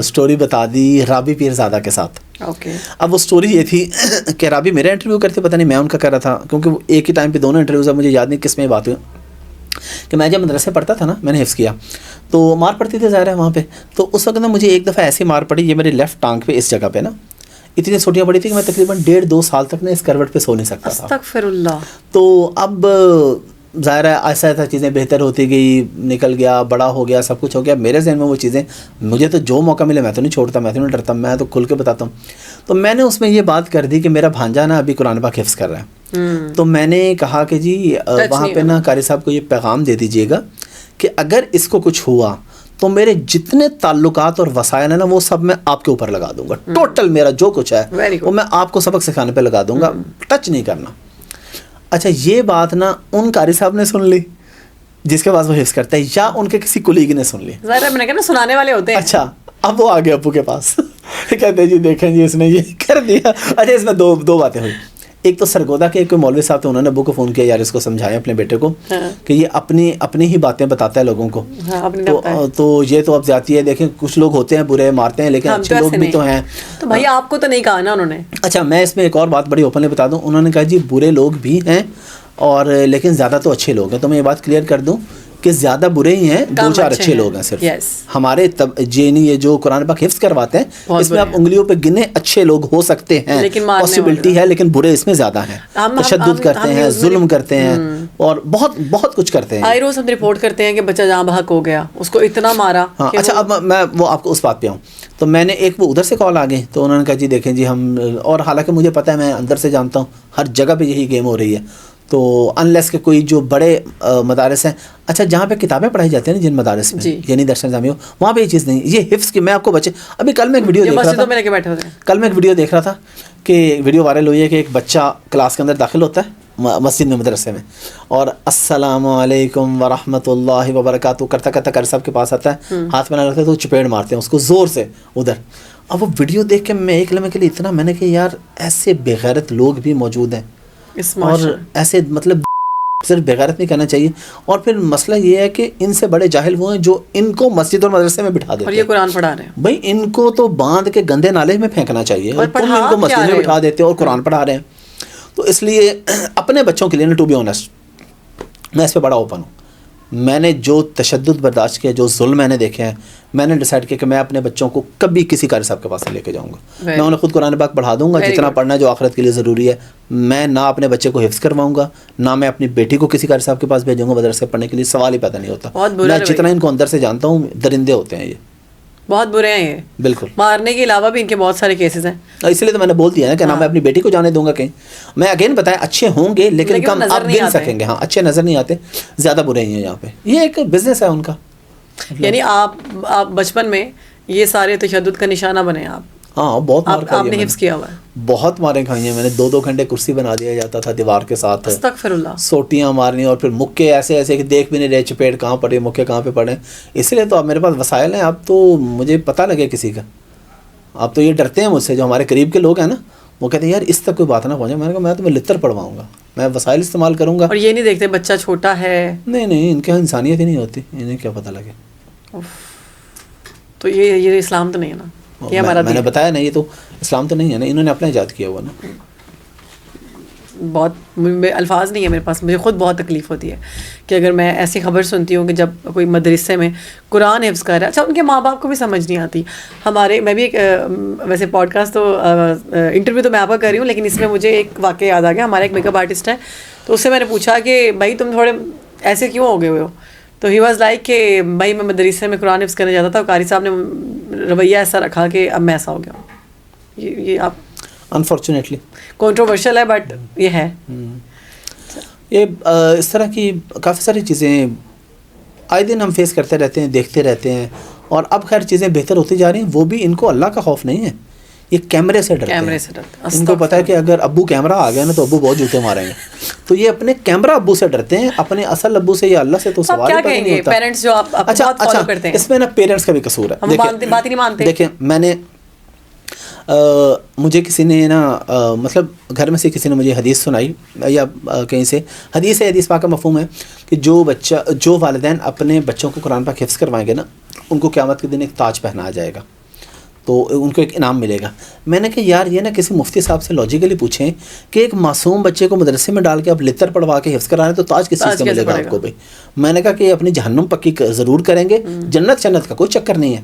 سٹوری بتا دی رابی پیرزادہ کے ساتھ. اب وہ سٹوری یہ تھی کہ رابی میرا انٹرویو کرتے، پتہ نہیں میں ان کا کر رہا تھا کیونکہ وہ ایک ہی ٹائم پہ دونوں انٹرویوز، مجھے یاد نہیں کس میں بات ہوئی کہ میں جب مدرسے پڑھتا تھا نا میں نے حفظ کیا تو مار پڑتی تھی ظاہر ہے وہاں پہ. تو اس وقت نا مجھے ایک دفعہ ایسی مار پڑی، یہ میرے لیفٹ ٹانگ پہ اس جگہ پہ نا اتنی چھوٹیاں پڑی تھی کہ میں تقریباً 1.5-2 سال تک نا اس کروٹ پہ سو نہیں سکتا تھا. استغفر اللہ. تو اب ظاہر ہے ایسا ایسا چیزیں بہتر ہوتی گئی، نکل گیا، بڑا ہو گیا، سب کچھ ہو گیا. میرے ذہن میں وہ چیزیں، مجھے تو جو موقع ملے میں تو نہیں چھوڑتا، میں تو نہیں ڈرتا، میں تو کھل کے بتاتا ہوں. تو میں نے اس میں یہ بات کر دی کہ میرا بھانجا نا ابھی قرآن پاک حفظ کر رہا ہے. تو میں نے کہا کہ جی وہاں پہ نا قاری صاحب کو یہ پیغام دے دیجیے گا کہ اگر اس کو کچھ ہوا تو میرے جتنے تعلقات اور وسائل ہیں نا وہ سب میں آپ کے اوپر لگا دوں گا. ٹوٹل میرا جو کچھ ہے وہ میں آپ کو سبق سکھانے پہ لگا دوں گا، ٹچ نہیں کرنا. اچھا یہ بات نا ان قاری صاحب نے سن لی جس کے پاس وہ حفظ کرتا ہے، یا ان کے کسی کولیگ نے سن لی. ظاہر میں نے کہا سنانے والے ہوتے ہیں. اچھا اب وہ آگے ابو کے پاس کہتے ہیں جی دیکھیں جی اس نے یہ کر دیا. اچھا اس میں دو باتیں ہوئی. ایک تو سرگودا کے کوئی مولوی صاحب تھے، انہوں نے ابو کو فون کیا یار اس کو سمجھائیں اپنے بیٹے کو کہ یہ اپنی ہی باتیں بتاتا ہے لوگوں کو. تو یہ تو اب زیادتی ہے. دیکھیں کچھ لوگ ہوتے ہیں برے مارتے ہیں لیکن اچھے لوگ بھی تو ہیں. تو بھائی آپ کو تو نہیں کہا نا انہوں نے. اچھا میں اس میں ایک اور بات بڑی اوپنلی بتا دوں. انہوں نے کہا جی برے لوگ بھی ہیں اور لیکن زیادہ تو اچھے لوگ ہیں. تو میں یہ بات کلیئر کر دوں کہ زیادہ برے ہی ہیں، 2-4 اچھے لوگ ہیں صرف. ہمارے یہ جو قرآن پاک حفظ کرواتے ہیں اس میں آپ انگلیوں پہ گنے اچھے لوگ ہو سکتے ہیں، پاسبلٹی ہے، لیکن برے اس میں زیادہ ہیں. تشدد کرتے ہیں، ظلم کرتے ہیں اور بہت کچھ کرتے ہیں. آئی روز ہم رپورٹ کرتے ہیں کہ بچہ جہاں بحق ہو گیا، اس کو اتنا مارا. اچھا اب میں وہ آپ کو اس بات پہ آؤں. تو میں نے ایک وہ ادھر سے کال آ گئی تو انہوں نے کہا جی دیکھیں جی ہم، اور حالانکہ مجھے پتہ ہے میں اندر سے جانتا ہوں ہر جگہ پہ یہی گیم ہو رہی ہے. تو انلیس کہ کوئی جو بڑے مدارس ہیں، اچھا جہاں پہ کتابیں پڑھائی جاتی ہیں نا جن مدارس میں یعنی درس نظامی ہو، وہاں پہ یہ چیز نہیں. یہ حفظ کی میں آپ کو بچے ابھی کل میں ایک ویڈیو دیکھ رہا تھا کہ ویڈیو وائرل ہوئی ہے کہ ایک بچہ کلاس کے اندر داخل ہوتا ہے مسجد میں، مدرسے میں، اور السلام علیکم ورحمۃ اللہ وبرکاتہ کرتا کرتا قاری صاحب کے پاس آتا ہے، ہاتھ میں نہ لگتا ہے تو چپیڑ مارتے ہیں اس کو زور سے ادھر. اب وہ ویڈیو دیکھ کے میں ایک لمحے کے لیے اتنا میں نے کہ یار ایسے بےغیرت لوگ بھی موجود ہیں اور ایسے مطلب صرف بےغیرت نہیں کرنا چاہیے. اور پھر مسئلہ یہ ہے کہ ان سے بڑے جاہل وہ ہیں جو ان کو مسجد اور مدرسے میں بٹھا دیتے ہیں اور یہ قرآن پڑھا رہے ہیں. بھائی ان کو تو باندھ کے گندے نالے میں پھینکنا چاہیے اور تم ان کو مسجد میں بٹھا دیتے اور قرآن پڑھا رہے ہیں. تو اس لیے اپنے بچوں کے لیے ٹو بی آنیسٹ میں اس پہ بڑا اوپن ہوں. میں نے جو تشدد برداشت کیا، جو ظلم میں نے دیکھے ہیں، میں نے ڈیسائیڈ کیا کہ میں اپنے بچوں کو کبھی کسی قاری صاحب کے پاس لے کے جاؤں گا. میں انہیں خود قرآن پاک پڑھا دوں گا جتنا پڑھنا ہے جو آخرت کے لیے ضروری ہے. میں نہ اپنے بچے کو حفظ کرواؤں گا، نہ میں اپنی بیٹی کو کسی قاری صاحب کے پاس بھیجوں گا مدرسے پڑھنے کے لیے. سوال ہی پیدا نہیں ہوتا. میں جتنا ان کو اندر سے جانتا ہوں درندے ہوتے ہیں یہ. بہت برے ہیں یہ, بالکل. مارنے کے علاوہ بھی ان کے بہت سارے کیسز ہیں. اس لیے تو میں نے بول دیا ہے کہ نہ میں اپنی بیٹی کو جانے دوں گا کہیں. میں اگین بتایا اچھے ہوں گے لیکن کم آپ گن سکیں گے. ہاں اچھے نظر نہیں آتے, زیادہ برے ہی ہیں یہاں پہ. یہ ایک بزنس ہے ان کا. یعنی آپ بچپن میں یہ سارے تشدد کا نشانہ بنے آپ. ہاں بہت مار آپ نے حفظ کیا ہوا ہے. بہت ماریں کھائی ہیں میں نے. 2 گھنٹے کرسی بنا دیا جاتا تھا دیوار کے ساتھ, استغفر اللہ, سوٹیاں مارنی, اور پھر مکے ایسے ایسے کہ دیکھ بھی نہیں رہے چپیٹ کہاں پڑے, مکے کہاں پہ پڑے. اس لیے تو اب میرے پاس وسائل ہیں, اب تو مجھے پتہ لگے کسی کا. اب تو یہ ڈرتے ہیں مجھ سے جو ہمارے قریب کے لوگ ہیں نا, وہ کہتے ہیں یار اس تک کوئی بات نہ پہنچے. میں نے کہا میں تمہیں لتر پڑواؤں گا, میں وسائل استعمال کروں گا. اور یہ نہیں دیکھتے بچہ چھوٹا ہے. نہیں ان کے یہاں انسانیت ہی نہیں ہوتی, انہیں کیا پتہ لگے. تو یہ اسلام تو نہیں ہے نا, یہ ہمارا میں نے بتایا نا, یہ تو اسلام تو نہیں ہے نا, انہوں نے اپنا ایجاد کیا ہوا نا. بہت الفاظ نہیں ہے میرے پاس, مجھے خود بہت تکلیف ہوتی ہے کہ اگر میں ایسی خبر سنتی ہوں کہ جب کوئی مدرسے میں قرآن حفظ کر رہا ہے. اچھا ان کے ماں باپ کو بھی سمجھ نہیں آتی. میں بھی ایک ویسے پوڈ کاسٹ تو انٹرویو تو میں آپ کا کر رہی ہوں, لیکن اس میں مجھے ایک واقعہ یاد آ گیا. ہمارا ایک میک اپ آرٹسٹ ہے, تو اس سے میں نے پوچھا کہ بھائی تم تھوڑے ایسے کیوں ہو گئے ہوئے ہو. تو ہی واز لائک کہ بھائی میں مدرسے میں قرآن حفظ کرنے جاتا تھا, قاری صاحب نے رویہ ایسا رکھا کہ اب میں ایسا ہو گیا ہوں. یہ آپ انفارچونیٹلی کنٹروورشل ہے بٹ یہ ہے. یہ اس طرح کی کافی ساری چیزیں آئے دن ہم فیس کرتے رہتے ہیں, دیکھتے رہتے ہیں. اور اب خیر چیزیں بہتر ہوتی جا رہی ہیں. وہ بھی ان کو اللہ کا خوف نہیں ہے, یہ کیمرے سے ڈرتے ہیں. ان کو پتہ ہے کہ اگر ابو کیمرہ آ گیا نا تو ابو بہت جوتے ماریں گے. تو یہ اپنے کیمرہ ابو سے ڈرتے ہیں, اپنے اصل ابو سے یا اللہ سے تو سوال ہی نہیں ہوتا. پیرنٹس جو آپ بہت فالو کرتے ہیں, اس میں نا پیرنٹس کا بھی قصور ہے. بات ہی نہیں مانتے. دیکھیں میں نے مجھے کسی نے نا مطلب گھر میں سے کسی نے مجھے حدیث سنائی یا کہیں سے حدیث ہے, حدیث پاک کا مفہوم ہے کہ جو والدین اپنے بچوں کو قرآن پاک حفظ کروائیں گے نا, ان کو قیامت کے دن ایک تاج پہنایا جائے گا, تو ان کو ایک انعام ملے گا. میں نے کہا یار یہ نا کسی مفتی صاحب سے لاجیکلی پوچھیں کہ ایک معصوم بچے کو مدرسے میں ڈال کے اب لتر پڑھوا کے حفظ کرانے تو تاج کس چیز کا ملے گا آپ کو بھائی. میں نے کہا کہ اپنی جہنم پکی ضرور کریں گے, جنت کا کوئی چکر نہیں ہے.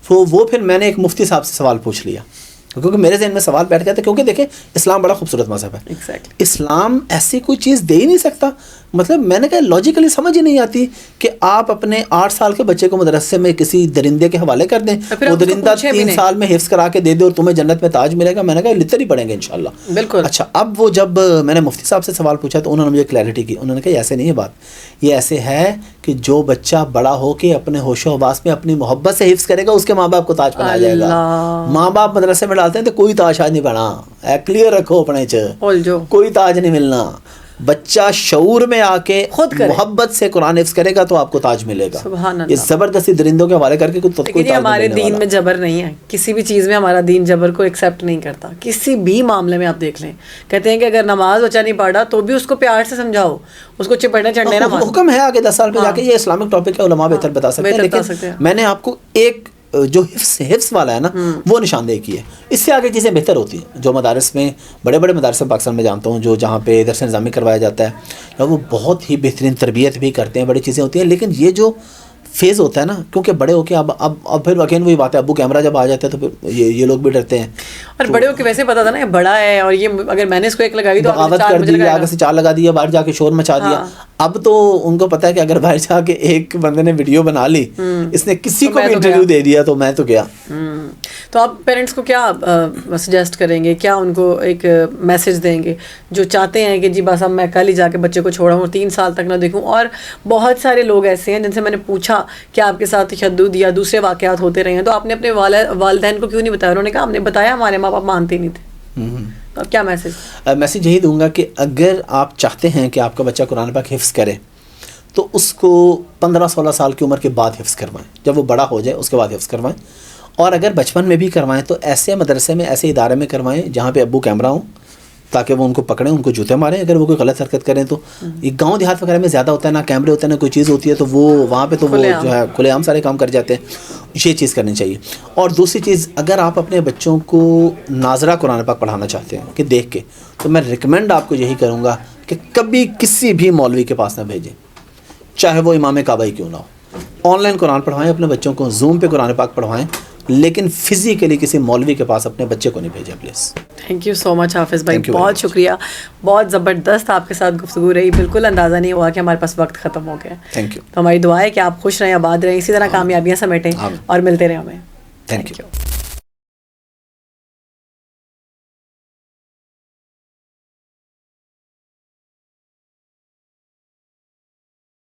وہ پھر میں نے ایک مفتی صاحب سے سوال پوچھ لیا کیونکہ میرے ذہن میں سوال بیٹھ گیا تھا, کیونکہ دیکھیں اسلام بڑا خوبصورت مذہب ہے. اسلام ایسی کوئی چیز دے ہی نہیں سکتا. مطلب میں نے کہا لاجیکلی سمجھ ہی نہیں آتی کہ آپ اپنے 8 سال کے بچے کو مدرسے میں کسی درندے کے حوالے کر دیں, وہ درندہ 3 سال میں حفظ کرا کے دے دے اور تمہیں جنت میں تاج ملے گا. میں نے کہا لتر ہی پڑیں گے انشاءاللہ. بالکل. اچھا اب وہ جب میں نے مفتی صاحب سے سوال پوچھا تو انہوں نے مجھے کلیئرٹی کی. انہوں نے کہا ایسے نہیں ہے بات, یہ ایسے ہے کہ جو بچہ بڑا ہو کے اپنے ہوش و حواس میں اپنی محبت سے حفظ کرے گا اس کے ماں باپ کو تاج پہنایا جائے گا. ماں باپ مدرسے میں ڈالتے ہیں تو کوئی تاج نہیں بنا, کلیئر رکھو اپنے کوئی تاج نہیں ملنا. بچہ شعور میں آ کے خود محبت سے قرآن حفظ کرے گا تو آپ کو تاج ملے گا. یہ زبردستی درندوں کے حوالے کر کے لیکن ہمارے دین میں جبر نہیں ہے, کسی بھی چیز میں ہمارا دین جبر کو ایکسیپٹ نہیں کرتا. کسی بھی معاملے میں آپ دیکھ لیں, کہتے ہیں کہ اگر نماز بچہ نہیں پڑھا تو بھی اس کو پیار سے سمجھاؤ, اس کو چپڑنے چڑھنے نہ مارو. حکم ہے آگے 10 سال پہ جا کے, یہ اسلامک ٹاپک ہے, علماء بہتر بتا سکتے ہیں. لیکن میں نے آپ کو ایک جو حفظ والا ہے نا وہ نشاندہی کی ہے. اس سے آگے چیزیں بہتر ہوتی ہیں. جو مدارس میں بڑے مدارس پاکستان میں جانتا ہوں, جو جہاں پہ درس نظامی کروایا جاتا ہے, وہ بہت ہی بہترین تربیت بھی کرتے ہیں, بڑی چیزیں ہوتی ہیں. لیکن یہ جو فیز ہوتا ہے نا, کیونکہ بڑے ہو کے اب پھر اگین وہی بات ہے, ابو کیمرہ جب آ جاتا ہے تو پھر یہ لوگ بھی ڈرتے ہیں. اور بڑے ہو کے ویسے پتا تھا نا یہ بڑا ہے, اور یہ اگر میں نے اس کو ایک لگائی تو بغاوت کر دی, آگے سے 4 لگا دیا, باہر جا کے شور مچا دیا. اب تو ان کو پتا ہے کہ اگر باہر جا کے ایک بندے نے ویڈیو بنا لی, اس نے کسی کو بھی انٹرویو دے دیا تو میں تو گیا. تو آپ پیرنٹس کو کیا سجیسٹ کریں گے, کیا ان کو ایک میسج دیں گے جو چاہتے ہیں کہ جی بس اب میں کل ہی جا کے بچے کو چھوڑا ہوں اور 3 سال تک نہ دیکھوں. اور بہت سارے لوگ ایسے ہیں جن سے میں نے پوچھا کہ آپ کے ساتھ تشدد یا دوسرے واقعات ہوتے رہے ہیں تو آپ نے اپنے والدین کو کیوں نہیں بتایا؟ انہوں نے کہا ہم نے بتایا, ہمارے ماں باپ مانتے نہیں تھے. تو کیا میسج یہی دوں گا کہ اگر آپ چاہتے ہیں کہ آپ کا بچہ قرآن پاک حفظ کرے تو اس کو 15-16 سال کی عمر کے بعد حفظ کروائیں. جب وہ بڑا ہو جائے اس کے بعد حفظ کروائیں. اور اگر بچپن میں بھی کروائیں تو ایسے مدرسے میں, ایسے ادارے میں کروائیں جہاں پہ ابو کیمرہ ہوں, تاکہ وہ ان کو پکڑیں, ان کو جوتے ماریں اگر وہ کوئی غلط حرکت کریں تو. یہ گاؤں دیہات وغیرہ میں زیادہ ہوتا ہے, نہ کیمرے ہوتے ہیں نہ کوئی چیز ہوتی ہے, تو وہ وہاں پہ تو وہ جو ہے کھلے عام سارے کام کر جاتے ہیں. یہ چیز کرنی چاہیے. اور دوسری چیز, اگر آپ اپنے بچوں کو ناظرہ قرآن پاک پڑھانا چاہتے ہیں کہ دیکھ کے, تو میں ریکمینڈ آپ کو یہی کروں گا کہ کبھی کسی بھی مولوی کے پاس نہ بھیجیں, چاہے وہ امام کعبہ ہی کیوں نہ ہو. آن لائن قرآن پڑھوائیں اپنے بچوں کو, زوم پہ قرآن پاک پڑھوائیں, لیکن فزیکلی کسی مولوی کے پاس اپنے بچے کو نہیں بھیجیں پلیز. تھینک یو سو مچ حافظ بھائی, بہت شکریہ, بہت زبردست آپ کے ساتھ گفتگو رہی. بالکل اندازہ نہیں ہوا کہ ہمارے پاس وقت ختم ہو گیا. Thank you. تو ہماری دعا ہے کہ آپ خوش رہیں, آباد رہیں, اسی طرح کامیابیاں سمیٹیں اور ملتے رہیں ہمیں. Thank you.